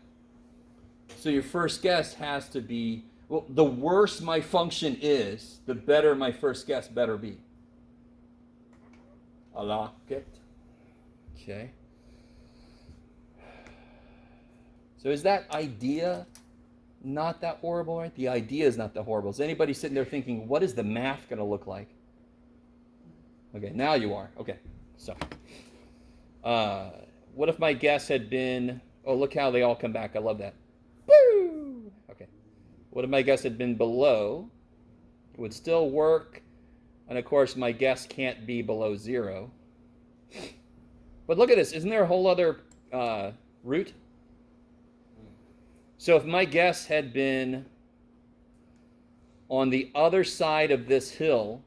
So your first guess has to be, well, the worse my function is, the better my first guess better be. Allah, okay. So is that idea not that horrible, right? The idea is not that horrible. Is anybody sitting there thinking, what is the math going to look like? Okay, now you are. Okay, so what if my guess had been, oh, look how they all come back. I love that. Woo! Okay. What if my guess had been below? It would still work. And of course, my guess can't be below 0. But look at this. Isn't there a whole other root? So if my guess had been on the other side of this hill,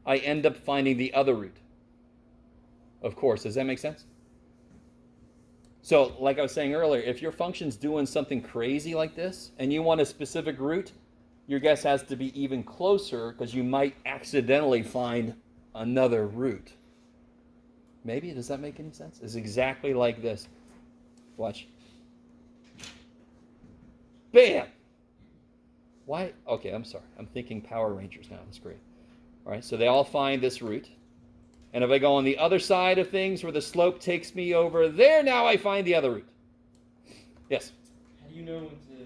I end up finding the other root. Of course. Does that make sense? So like I was saying earlier, if your function's doing something crazy like this and you want a specific root, your guess has to be even closer because you might accidentally find another root. Maybe? Does that make any sense? It's exactly like this. Watch. Bam! Why? Okay, I'm sorry. I'm thinking Power Rangers now. That's great. All right, so they all find this root. And if I go on the other side of things where the slope takes me over there, now I find the other root. Yes? How do you know when to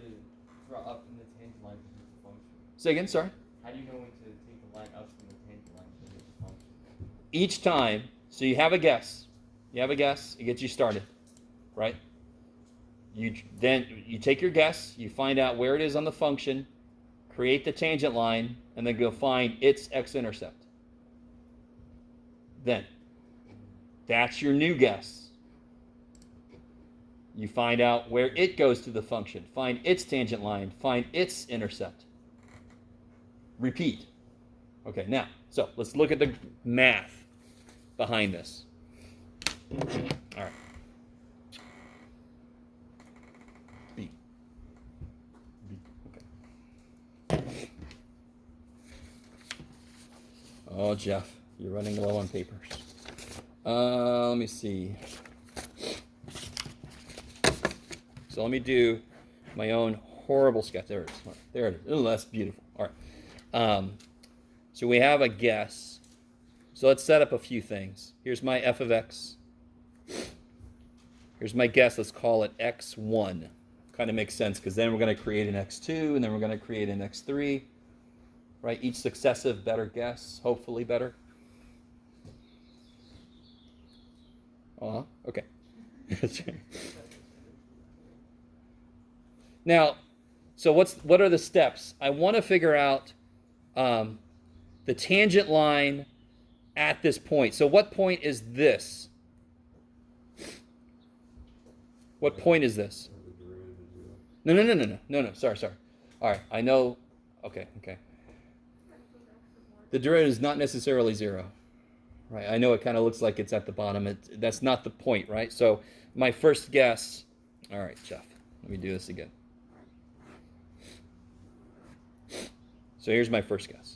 draw up in the tangent line to hit the function? Say again, sorry? How do you know when to take the line up from the tangent line to hit the function? Each time, so you have a guess. You have a guess, it gets you started, right? Then you take your guess, you find out where it is on the function, create the tangent line, and then go find its x-intercept. Then, that's your new guess. You find out where it goes to the function, find its tangent line, find its intercept. Repeat. Okay, now, so let's look at the math behind this. All right. Oh, Jeff, you're running low on papers. Let me see. So let me do my own horrible sketch. There it is. There it is. Oh, that's beautiful. All right. So we have a guess. So let's set up a few things. Here's my f of x. Here's my guess. Let's call it x1. Kind of makes sense because then we're going to create an x2 and then we're going to create an x3. Right? Each successive better guess, hopefully better. Okay. Now, so what are the steps? I want to figure out the tangent line at this point. So what point is this? What point is this? The derivative is 0. No. Sorry. All right, I know. Okay. The derivative is not necessarily 0. Right, I know it kind of looks like it's at the bottom. That's not the point, right? So my first guess, all right, Jeff, let me do this again. So here's my first guess.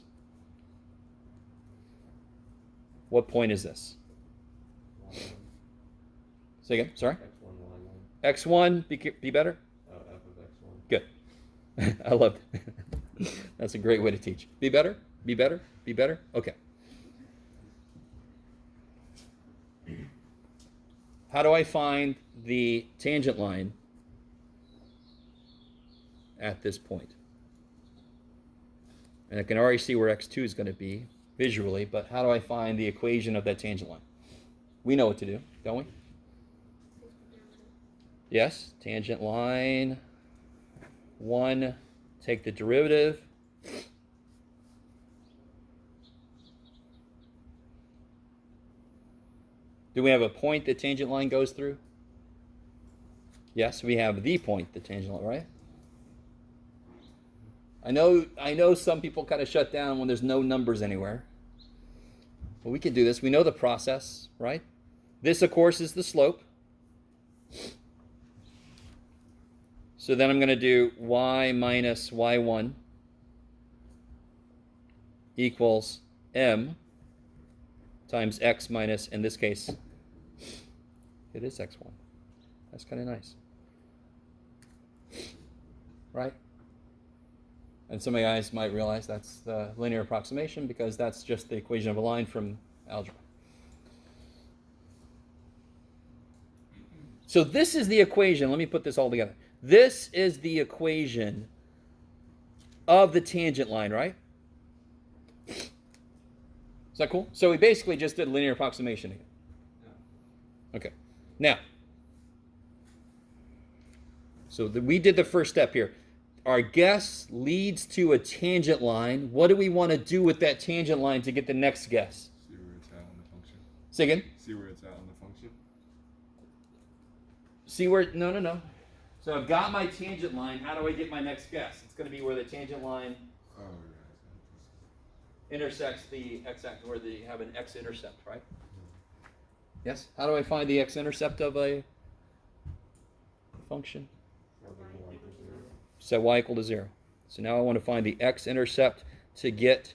What point is this? Say again, sorry? X1, Y1. X1, be better? F of X1. Good. I love it. That's a great way to teach. Be better? Be better? Be better? Okay. How do I find the tangent line at this point? And I can already see where x2 is going to be visually, but how do I find the equation of that tangent line? We know what to do, don't we? Yes, tangent line 1, take the derivative. Do we have a point the tangent line goes through? Yes, we have the point the tangent line, right? I know some people kind of shut down when there's no numbers anywhere. But we can do this. We know the process, right? This, of course, is the slope. So then I'm going to do y minus y1 equals m times x minus, in this case, it is x1. That's kind of nice. Right? And some of you guys might realize that's the linear approximation because that's just the equation of a line from algebra. So this is the equation. Let me put this all together. This is the equation of the tangent line, right? Is that cool? So we basically just did linear approximation again. Okay. Now, so we did the first step here. Our guess leads to a tangent line. What do we want to do with that tangent line to get the next guess? See where it's at on the function. Say again? See where it's at on the function. See where, no. So I've got my tangent line. How do I get my next guess? It's going to be where the tangent line Oh, intersects the x-axis, where they have an x-intercept, right? Yes? How do I find the x-intercept of a function? Set y equal to 0. So now I want to find the x-intercept to get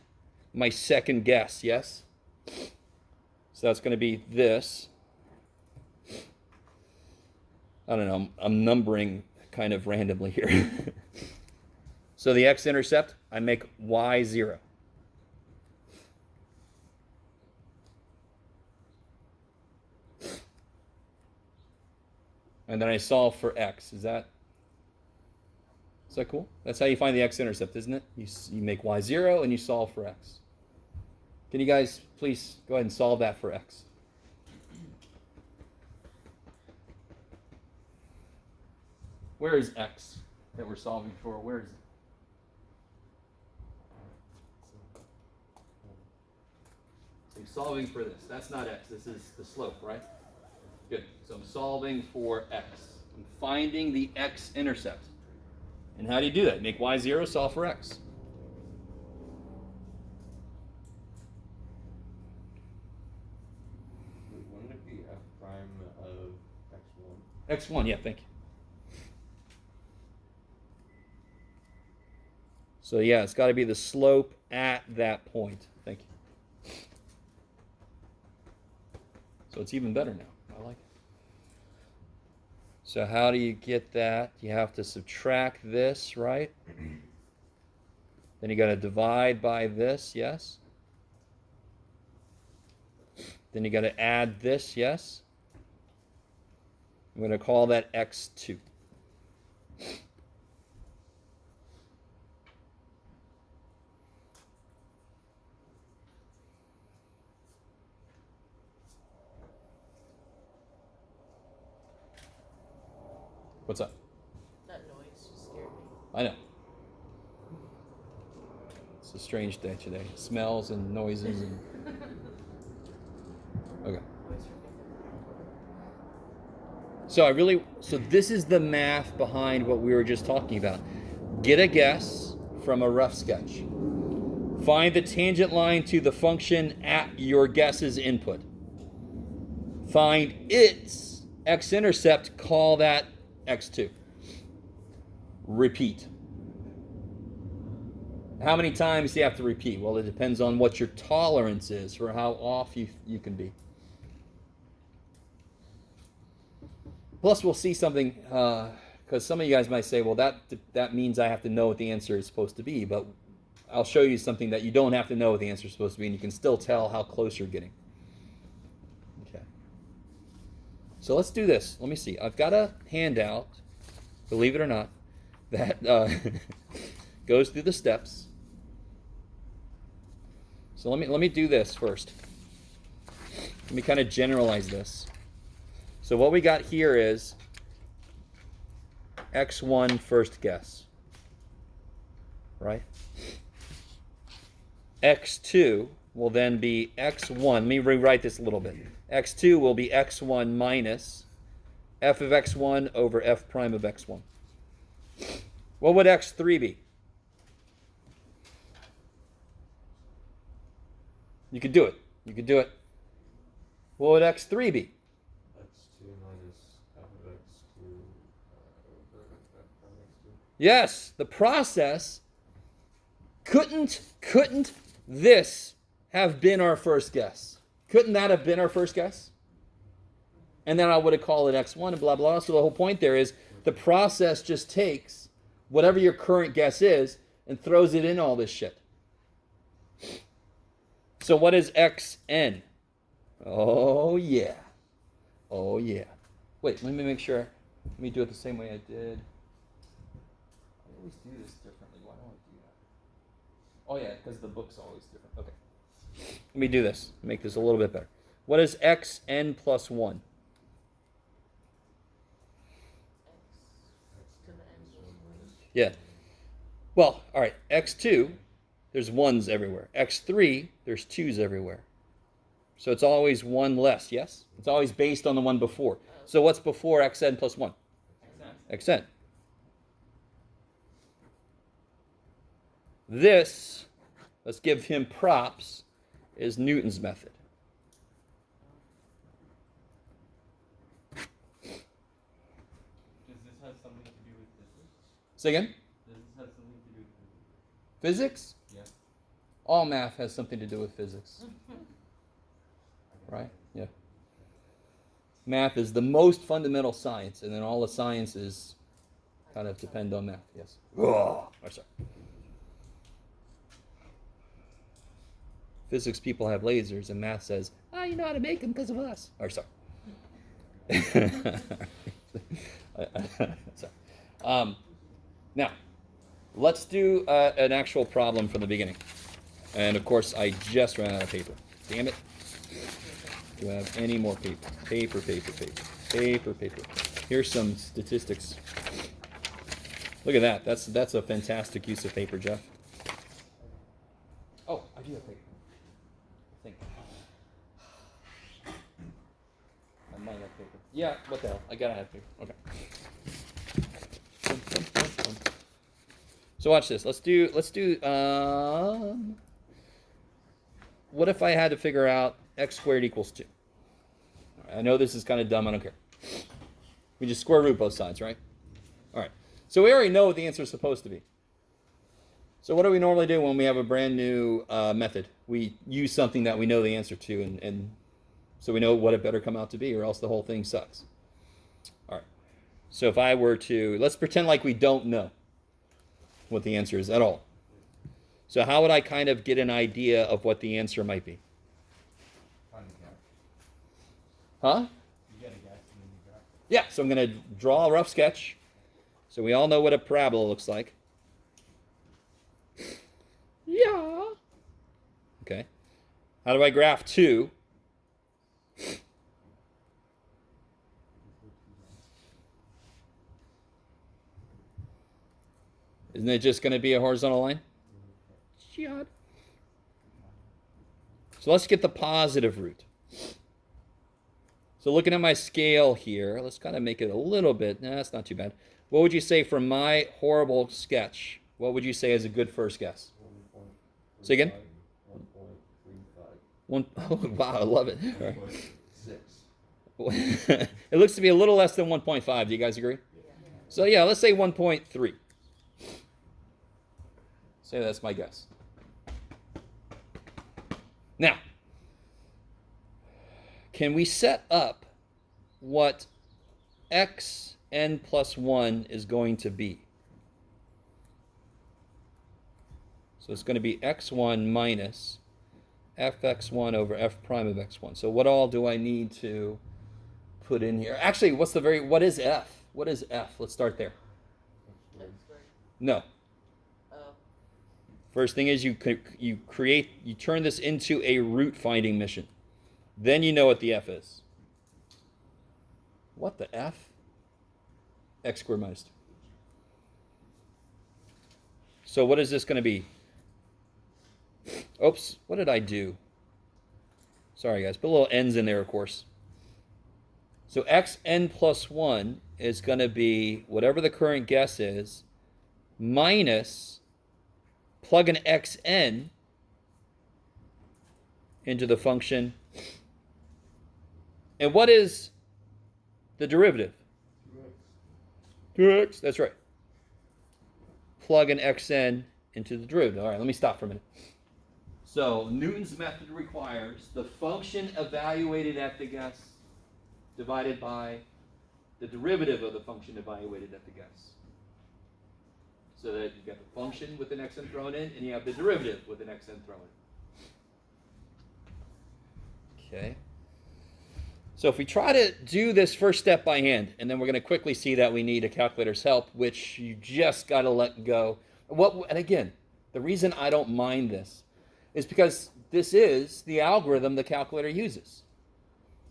my second guess, yes? So that's going to be this. I don't know, I'm numbering kind of randomly here. So the x-intercept, I make y 0. And then I solve for x. Is that cool? That's how you find the x-intercept, isn't it? You make y 0 and you solve for x. Can you guys please go ahead and solve that for x? Where is x that we're solving for? Where is it? So I'm solving for this. That's not x. This is the slope, right? Good. So I'm solving for x. I'm finding the x-intercept. And how do you do that? Make y 0, solve for x. Wouldn't it be f prime of x1? x1, yeah, thank you. So yeah, it's got to be the slope at that point. Thank you. So it's even better now. I like it. So how do you get that? You have to subtract this, right? Then you got to divide by this, yes? Then you got to add this, yes? I'm going to call that x2. What's up? That noise just scared me. I know. It's a strange day today. Smells and noises and. Okay. So this is the math behind what we were just talking about. Get a guess from a rough sketch. Find the tangent line to the function at your guess's input. Find its x-intercept, call that x2. Repeat. How many times do you have to repeat? Well, it depends on what your tolerance is for how off you can be. Plus, we'll see something, because some of you guys might say, well, that means I have to know what the answer is supposed to be, but I'll show you something that you don't have to know what the answer is supposed to be, and you can still tell how close you're getting. Okay. So let's do this. Let me see. I've got a handout, believe it or not, that goes through the steps. So let me do this first. Let me kind of generalize this. So what we got here is x1 first guess, right? x2 will then be x1. Let me rewrite this a little bit. x2 will be x1 minus f of x1 over f prime of x1. What would x3 be? You could do it. You could do it. What would x3 be? x2 minus f of x2 over f prime x2. Yes, the process couldn't this have been our first guess? Couldn't that have been our first guess? And then I would have called it x1 and blah, blah. So the whole point there is the process just takes whatever your current guess is and throws it in all this shit. So what is xn? Oh, yeah. Oh, yeah. Wait, let me make sure. Let me do it the same way I did. I always do this differently. Why don't I do that? Oh, yeah, because the book's always different. Okay. Let me do this. Make this a little bit better. What is xn plus 1? Yeah. Well, all right. x2, there's 1s everywhere. x3, there's 2s everywhere. So it's always 1 less, yes? It's always based on the one before. So what's before xn plus 1? xn. This, let's give him props, is Newton's method. Does this have something to do with physics? Say again? Does this have something to do with physics? Physics? Yes. All math has something to do with physics. Right? Yeah. Math is the most fundamental science, and then all the sciences kind of depend on math. Yes. Oh, sorry. Physics people have lasers, and math says, you know how to make them because of us. Or sorry. Sorry. Now, let's do an actual problem from the beginning. And of course, I just ran out of paper. Damn it. Do I have any more paper? Paper. Here's some statistics. Look at that. That's a fantastic use of paper, Jeff. Oh, I do have paper. I think. I might have paper. Yeah, what the hell? I gotta have paper. Okay. So watch this. Let's do what if I had to figure out x squared equals 2? I know this is kind of dumb. I don't care. We just square root both sides, right? All right. So we already know what the answer is supposed to be. So what do we normally do when we have a brand new method? We use something that we know the answer to, and so we know what it better come out to be, or else the whole thing sucks. All right. So if I were to, let's pretend like we don't know what the answer is at all. So how would I kind of get an idea of what the answer might be? Huh? You get a guess and then you graph it. Yeah, so I'm going to draw a rough sketch. So we all know what a parabola looks like. Yeah. Okay. How do I graph 2? Isn't it just going to be a horizontal line? Shit. So let's get the positive root. So looking at my scale here, let's kind of make it a little bit, that's not too bad. What would you say for my horrible sketch? What would you say is a good first guess? Say again? 1.35. Oh, wow, I love it. All right. 1.6. It looks to be a little less than 1.5. Do you guys agree? So yeah, let's say 1.3. Say that's my guess. Now, can we set up what xn plus 1 is going to be? So it's going to be x1 minus fx1 over f prime of x1. So what all do I need to put in here? Actually, what is f? What is f? Let's start there. No. Oh. First thing is you turn this into a root finding mission. Then you know what the f is. What the f? X squared minus 2. So what is this going to be? Oops, what did I do? Sorry guys, put little n's in there, of course. So xn plus 1 is going to be whatever the current guess is, minus plug an xn into the function. And what is the derivative? 2x. That's right. Plug an xn into the derivative. All right, let me stop for a minute. So Newton's method requires the function evaluated at the guess divided by the derivative of the function evaluated at the guess. So that you've got the function with an xn thrown in, and you have the derivative with an xn thrown in. Okay. So if we try to do this first step by hand, and then we're going to quickly see that we need a calculator's help, which you just got to let go. And again, the reason I don't mind this is because this is the algorithm the calculator uses.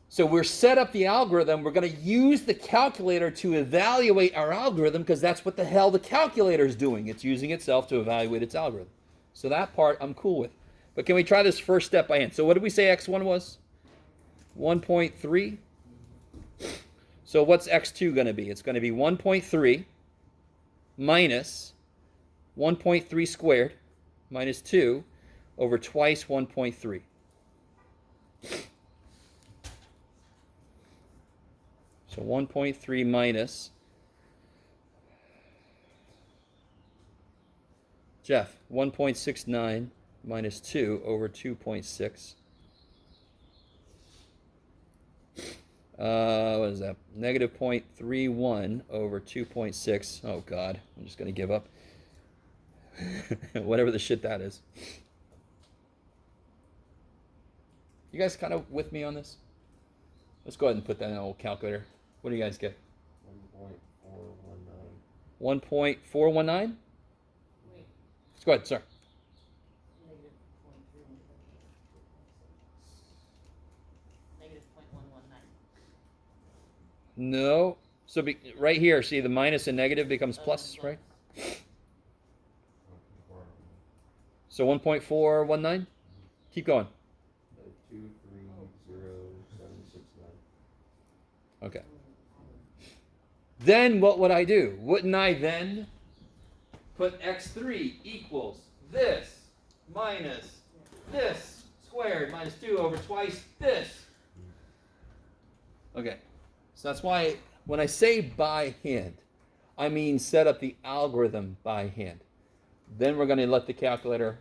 So we're set up the algorithm. We're going to use the calculator to evaluate our algorithm because that's what the hell the calculator is doing. It's using itself to evaluate its algorithm. So that part I'm cool with. But can we try this first step by hand? So what did we say x1 was? 1.3. So what's x2 going to be? It's going to be 1.3 minus 1.3 squared minus 2 over twice 1.3. So 1.3 minus, Jeff, 1.69 minus 2 over 2.6. What is that? Negative 0.31 over 2.6. Oh, God. I'm just going to give up. Whatever the shit that is. You guys kind of with me on this? Let's go ahead and put that in an old calculator. What do you guys get? 1.419. 1.419? Wait. Let's go ahead, sir. Negative 0.3. Negative 0.119. No. So right here, see the minus and negative becomes plus, right? So 1.419? Keep going. 230,769. Okay. Then what would I do? Wouldn't I then put x3 equals this minus this squared minus 2 over twice this? Okay. So that's why when I say by hand, I mean set up the algorithm by hand. Then we're going to let the calculator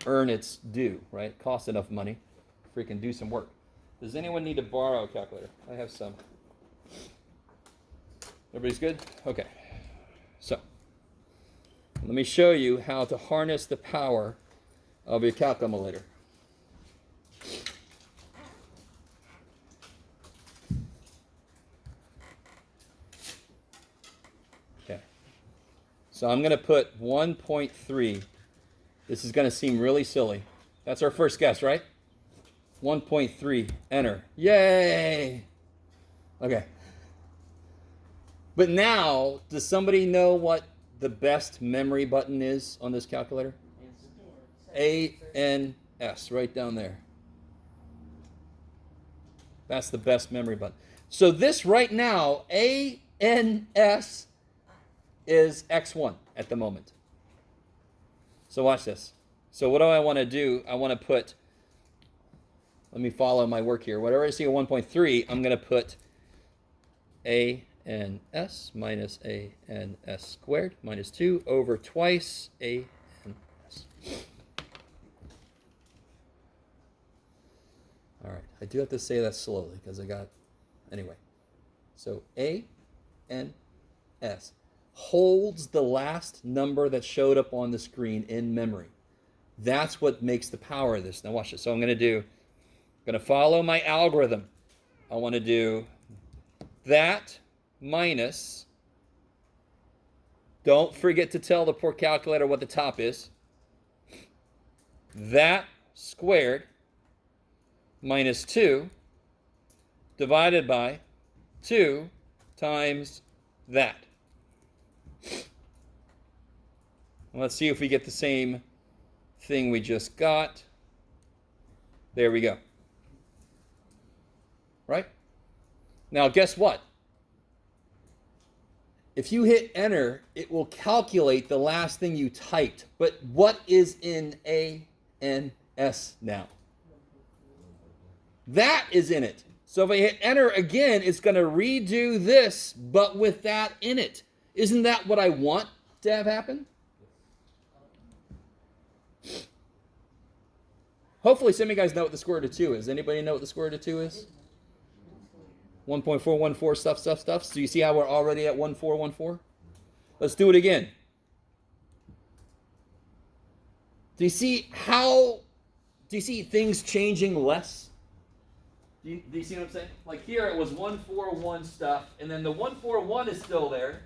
earn its due, right? Cost enough money. Freaking do some work. Does anyone need to borrow a calculator? I have some. Everybody's good? Okay. So, let me show you how to harness the power of your calculator. Okay. So I'm going to put 1.3. This is going to seem really silly. That's our first guess, right? 1.3, enter. Yay! Okay. But now, does somebody know what the best memory button is on this calculator? ANS, right down there. That's the best memory button. So this right now, ANS is X1 at the moment. So watch this. So what do I want to do? I want to put, let me follow my work here. Whatever I see at 1.3, I'm going to put ANS minus ANS squared minus 2 over twice ANS. All right, I do have to say that slowly because I got, anyway. So ANS holds the last number that showed up on the screen in memory. That's what makes the power of this. Now watch this. So I'm going to follow my algorithm. I want to do that minus, don't forget to tell the poor calculator what the top is, that squared minus 2 divided by 2 times that. Let's see if we get the same thing we just got. There we go. Right? Now guess what? If you hit enter, it will calculate the last thing you typed. But what is in ANS now? That is in it. So if I hit enter again, it's going to redo this, but with that in it. Isn't that what I want to have happen? Hopefully some of you guys know what the square root of 2 is. Anybody know what the square root of 2 is? 1.414 stuff. So you see how we're already at 1414? Let's do it again. Do you see things changing less? Do you see what I'm saying? Like here it was 141 stuff, and then the 141 is still there.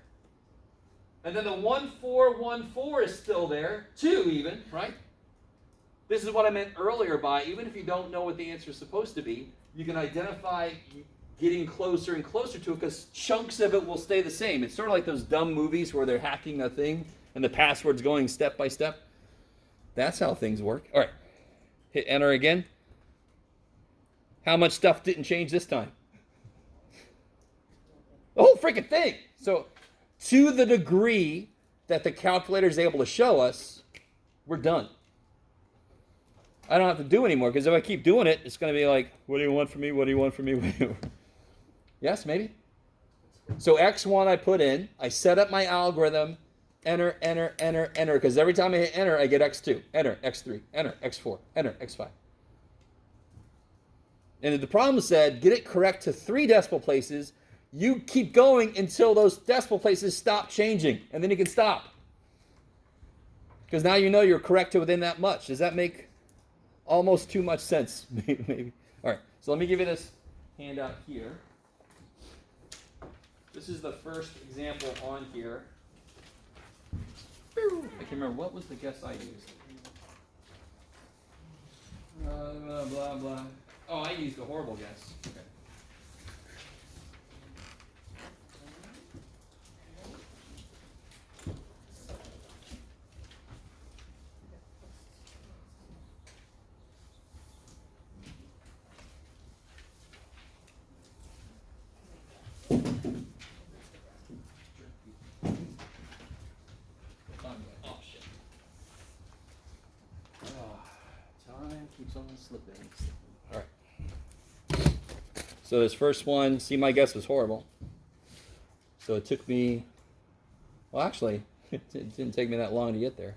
And then the 1414 is still there, 2 even, right? This is what I meant earlier by, even if you don't know what the answer is supposed to be, you can identify getting closer and closer to it because chunks of it will stay the same. It's sort of like those dumb movies where they're hacking a thing and the password's going step by step. That's how things work. All right, hit enter again. How much stuff didn't change this time? The whole freaking thing. So to the degree that the calculator is able to show us, we're done. I don't have to do anymore because if I keep doing it, it's going to be like, what do you want from me? What do you want from me? Yes, maybe. So X1 I put in. I set up my algorithm. Enter, enter, enter, enter. Because every time I hit enter, I get X2. Enter, X3. Enter, X4. Enter, X5. And the problem said, get it correct to 3 decimal places. You keep going until those decimal places stop changing. And then you can stop. Because now you know you're correct to within that much. Does that make almost too much sense? Maybe. All right. So let me give you this handout here. This is the first example on here. I can't remember. What was the guess I used? Blah, blah, blah. Oh, I used a horrible guess. Okay. Oh, shit. Time keeps on slipping. All right. So this first one, see, my guess was horrible. So it took me, well, actually, it didn't take me that long to get there.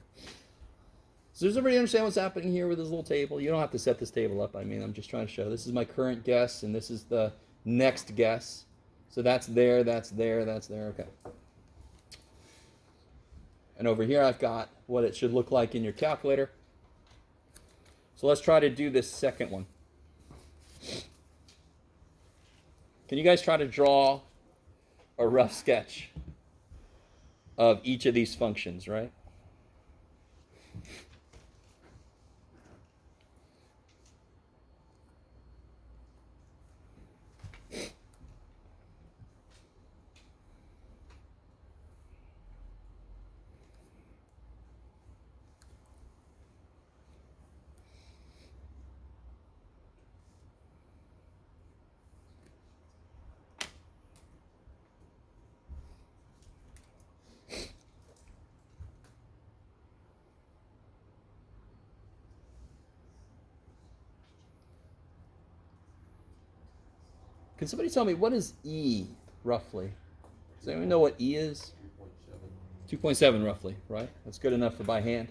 So does everybody understand what's happening here with this little table? You don't have to set this table up. I mean, I'm just trying to show. This is my current guess, and this is the next guess. So that's there, that's there, that's there. Okay. And over here, I've got what it should look like in your calculator. So let's try to do this second one. Can you guys try to draw a rough sketch of each of these functions, right? Can somebody tell me what is E roughly? Does anyone know what E is? 2.7. 2.7 roughly, right? That's good enough for by hand.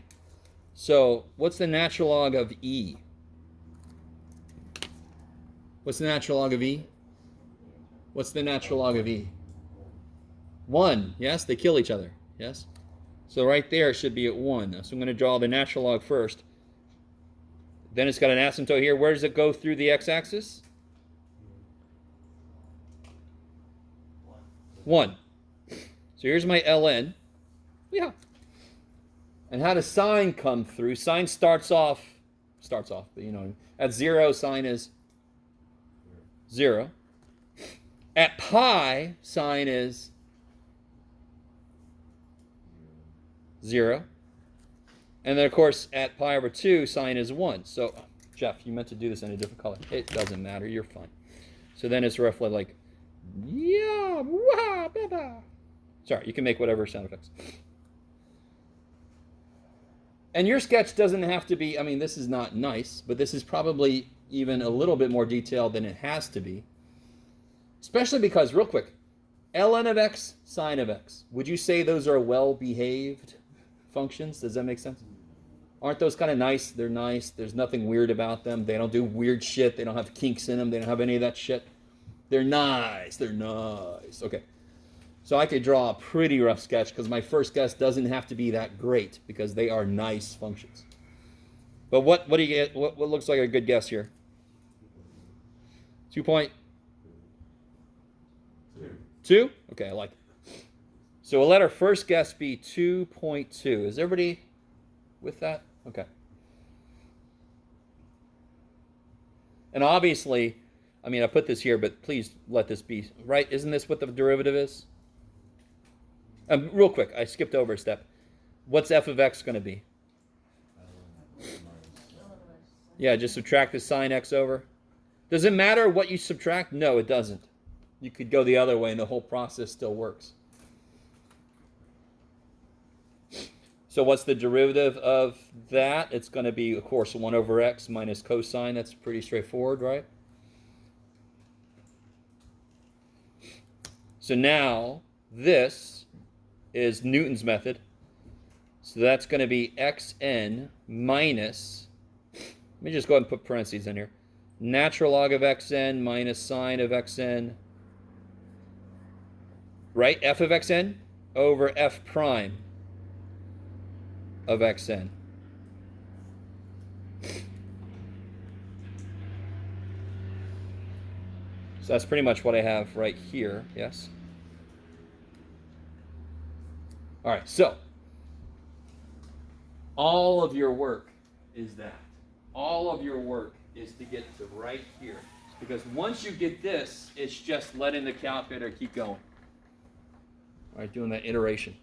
So what's the natural log of E? What's the natural log of E? What's the natural log of E? 1. Yes, they kill each other. Yes? So right there it should be at 1. So I'm going to draw the natural log first. Then it's got an asymptote here. Where does it go through the x-axis? 1. So here's my ln. Yeah. And how does sine come through? Sine starts off, but you know, at 0, sine is 0. At pi, sine is 0. And then, of course, at pi over 2, sine is 1. So, Jeff, you meant to do this in a different color. It doesn't matter. You're fine. So then it's roughly like, yeah, wah, ba, ba. Sorry, you can make whatever sound effects. And your sketch doesn't have to be, I mean, this is not nice, but this is probably even a little bit more detailed than it has to be. Especially because, real quick, ln of x, sine of x. Would you say those are well-behaved functions? Does that make sense? Aren't those kind of nice? They're nice. There's nothing weird about them. They don't do weird shit. They don't have kinks in them. They don't have any of that shit. They're nice. They're nice. Okay. So I could draw a pretty rough sketch because my first guess doesn't have to be that great because they are nice functions. But what do you get? What looks like a good guess here? 2.2? Okay, I like it. So we'll let our first guess be 2.2. Is everybody with that? Okay. And obviously, I mean, I put this here, but please let this be, right? Isn't this what the derivative is? Real quick, I skipped over a step. What's f of x going to be? Yeah, just subtract the sine x over. Does it matter what you subtract? No, it doesn't. You could go the other way and the whole process still works. So what's the derivative of that? It's going to be, of course, 1 over x minus cosine. That's pretty straightforward, right? So now this is Newton's method. So that's going to be xn minus, let me just go ahead and put parentheses in here, natural log of xn minus sine of xn, right? F of xn over f prime of xn. So that's pretty much what I have right here, yes? All right, so all of your work is that. All of your work is to get to right here. Because once you get this, it's just letting the calculator keep going. All right, doing that iteration.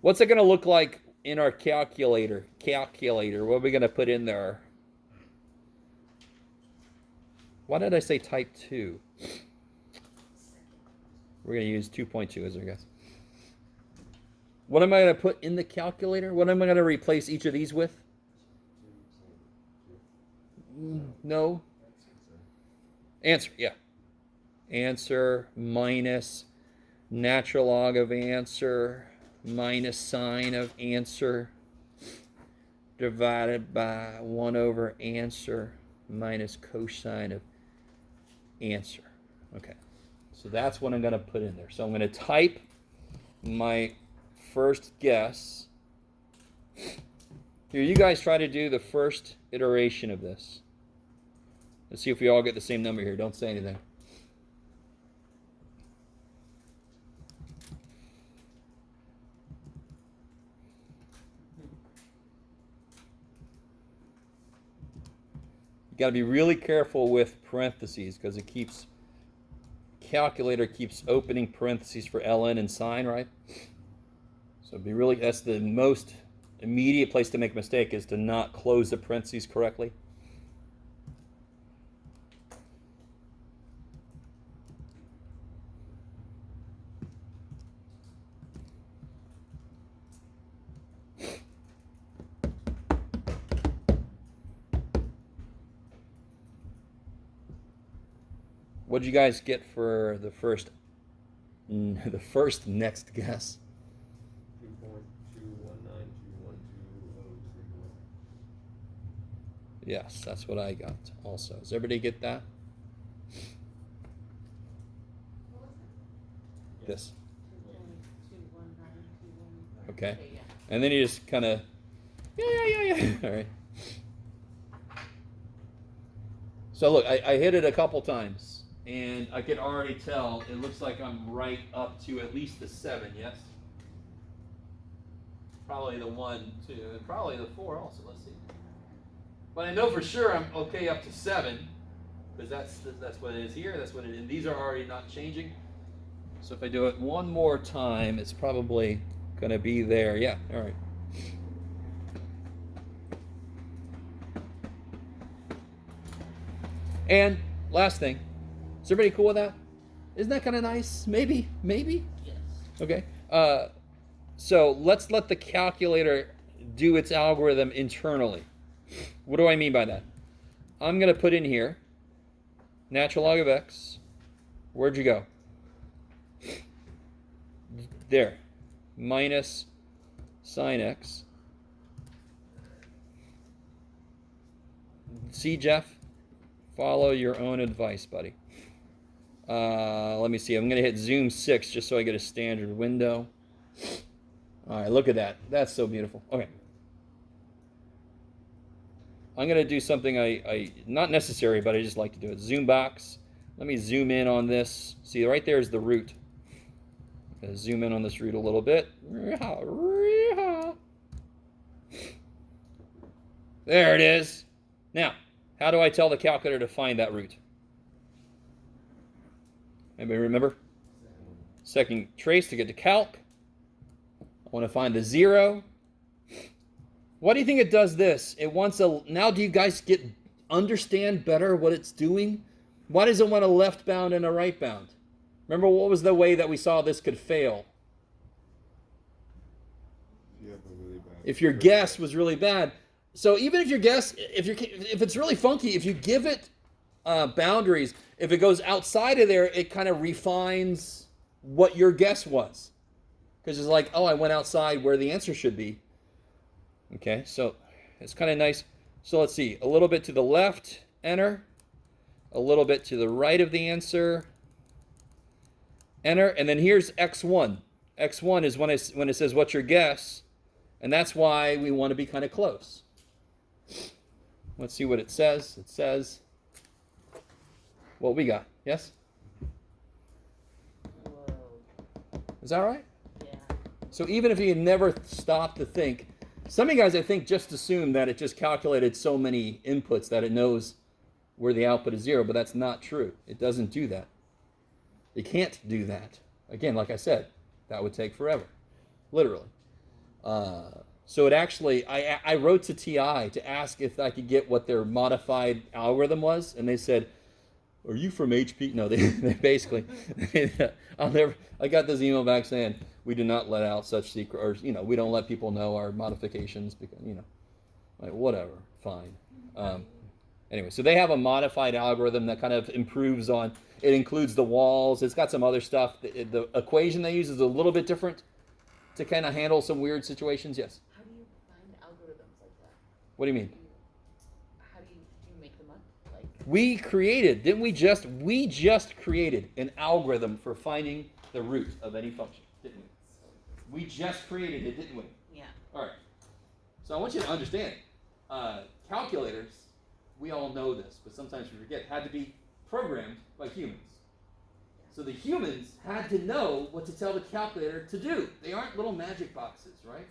What's it going to look like in our calculator? What are we going to put in there? Why did I say type 2? We're going to use 2.2 as our guess. What am I going to put in the calculator? What am I going to replace each of these with? No. Answer, yeah. Answer minus natural log of answer minus sine of answer divided by 1 over answer minus cosine of answer. Okay. So that's what I'm going to put in there. So I'm going to type my first guess. Here, you guys try to do the first iteration of this. Let's see if we all get the same number here. Don't say anything. You got to be really careful with parentheses because it keeps, calculator keeps opening parentheses for ln and sine, right? So be really, that's the most immediate place to make a mistake is to not close the parentheses correctly. What did you guys get for the first next guess? 2.219212031. Yes, that's what I got also. Does everybody get that? This. 2.21921. Okay. Yeah. And then you just kind of, yeah. All right. So look, I hit it a couple times, and I could already tell it looks like I'm right up to at least the 7, yes? Probably the 1, 2, and probably the 4 also. Let's see. But I know for sure I'm okay up to 7, because that's what it is here. That's what it is. And these are already not changing. So if I do it one more time, it's probably going to be there. Yeah, all right. And last thing, is everybody cool with that? Isn't that kind of nice? Maybe? Yes. Okay. So let's let the calculator do its algorithm internally. What do I mean by that? I'm going to put in here natural log of x. Where'd you go? There. Minus sine x. See, Jeff? Follow your own advice, buddy. Let me see. I'm going to hit zoom 6 just so I get a standard window. All right, look at that. That's so beautiful. Okay. I'm going to do something I not necessary, but I just like to do it. Zoom box. Let me zoom in on this. See, right there is the root. I'm going to zoom in on this root a little bit. There it is. Now, how do I tell the calculator to find that root? Anybody remember? Second trace to get to calc. I want to find the 0. Why do you think it does this? It wants a. Now, do you guys understand better what it's doing? Why does it want a left bound and a right bound? Remember, what was the way that we saw this could fail? If your guess was really bad. So even if your guess, if it's really funky, if you give it boundaries, if it goes outside of there, it kind of refines what your guess was. Because it's like, oh, I went outside where the answer should be. Okay, so it's kind of nice. So let's see, a little bit to the left, enter. A little bit to the right of the answer, enter. And then here's x1. X1 is when it says, what's your guess? And that's why we want to be kind of close. Let's see what it says. It says what we got. Yes? Whoa. Is that right? Yeah. So even if you never stop to think, some of you guys, I think, just assume that it just calculated so many inputs that it knows where the output is 0, but that's not true. It doesn't do that. It can't do that. Again, like I said, that would take forever, literally. So it actually, I wrote to TI to ask if I could get what their modified algorithm was, and they said, "Are you from HP?" No, they basically, I got this email back saying, "We do not let out such secret, or we don't let people know our modifications because like whatever, fine." Anyway, so they have a modified algorithm that kind of improves on. It includes the walls. It's got some other stuff. The equation they use is a little bit different to kind of handle some weird situations. Yes. How do you find algorithms like that? What do you mean? How do you make them up? Like We created, didn't we just? We just created an algorithm for finding the root of any function, didn't we? We just created it, didn't we? yeah. All right. So I want you to understand, calculators, we all know this, but sometimes we forget, had to be programmed by humans. So the humans had to know what to tell the calculator to do. They aren't little magic boxes, right?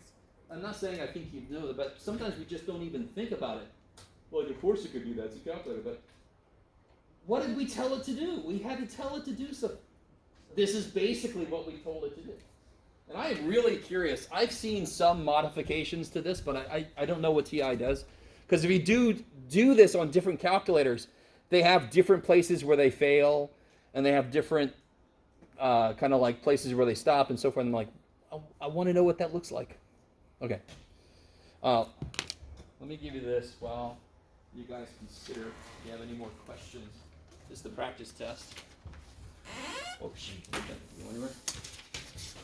I'm not saying I think you know that, but sometimes we just don't even think about it. Well, of course it could do that, it's a calculator, but what did we tell it to do? We had to tell it to do something. This is basically what we told it to do. And I am really curious. I've seen some modifications to this, but I don't know what TI does. Because if you do this on different calculators, they have different places where they fail, and they have different kind of like places where they stop and so forth. And I'm like, I want to know what that looks like. Okay. Let me give you this while you guys consider if you have any more questions. This is the practice test. Oh, shit. Okay. You want anywhere? Is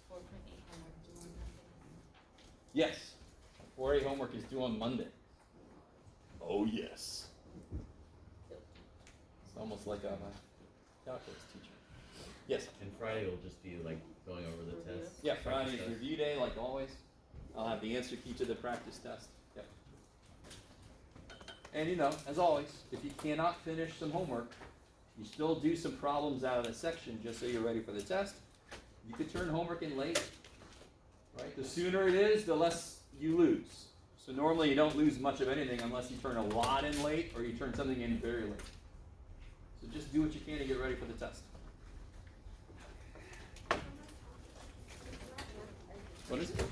4.8 homework due on Monday? Yes. 4A homework is due on Monday. Oh, yes. It's almost like I'm a calculus teacher. Yes. And Friday will just be like going over the Review. tests. Yeah, practice Friday's tests. review day, like always. I'll have the answer key to the practice test. Yep. And you know, as always, if you cannot finish some homework, you still do some problems out of the section just so you're ready for the test. You could turn homework in late, right? The sooner it is, the less you lose. So normally you don't lose much of anything unless you turn a lot in late or you turn something in very late. So just do what you can to get ready for the test. What is it?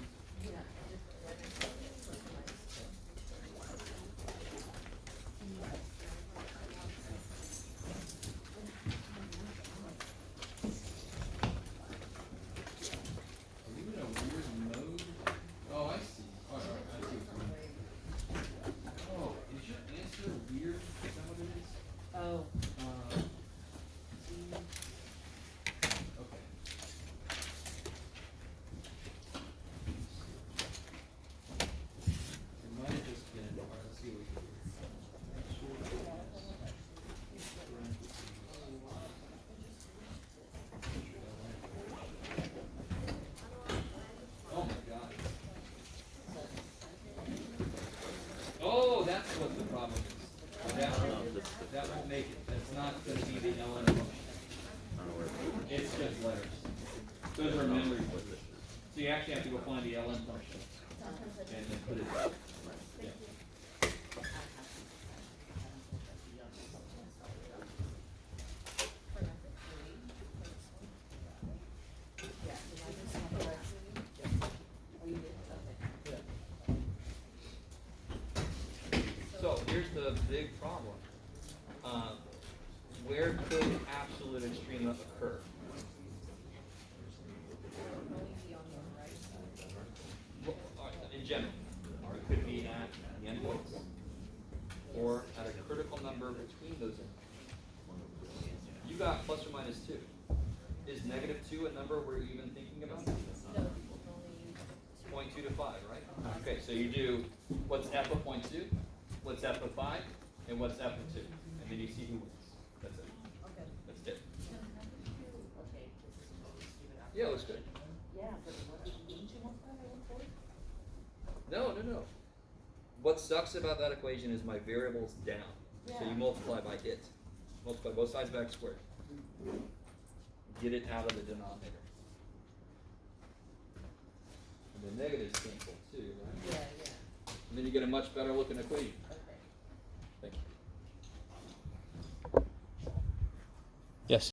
Are you in a weird mode? Oh, I see. All right, I see what you mean. Oh, is your answer weird? Is that what it is? Oh. Okay. It might have just been, all right, let's see what we can do. Oh my God. Oh, that's what the problem is. That won't make it. That's not gonna be the LN function. It's just letters. Those are memory words. So you actually have to go find the LN function and then put it there. Yeah. So here's the big problem. Where could absolute extreme occur? Well, in general, it could be at the endpoints or at a critical number between those endpoints. You got plus or minus 2. Is -2 a number we're even thinking about? 0.2 to 5, right? Okay, so you do what's f of 0.2, what's f of 5, and what's f of 2. And then you see who wins. That's it. Okay. That's it. Okay, this is really stupid. Yeah, it looks good. Yeah, but what, didn't you multiply by 140? No. What sucks about that equation is my variable's down. So you Yeah. multiply by it. Multiply both sides by x squared. Get it out of the denominator. And the negatives cancel too, right? Yeah. And then you get a much better looking equation.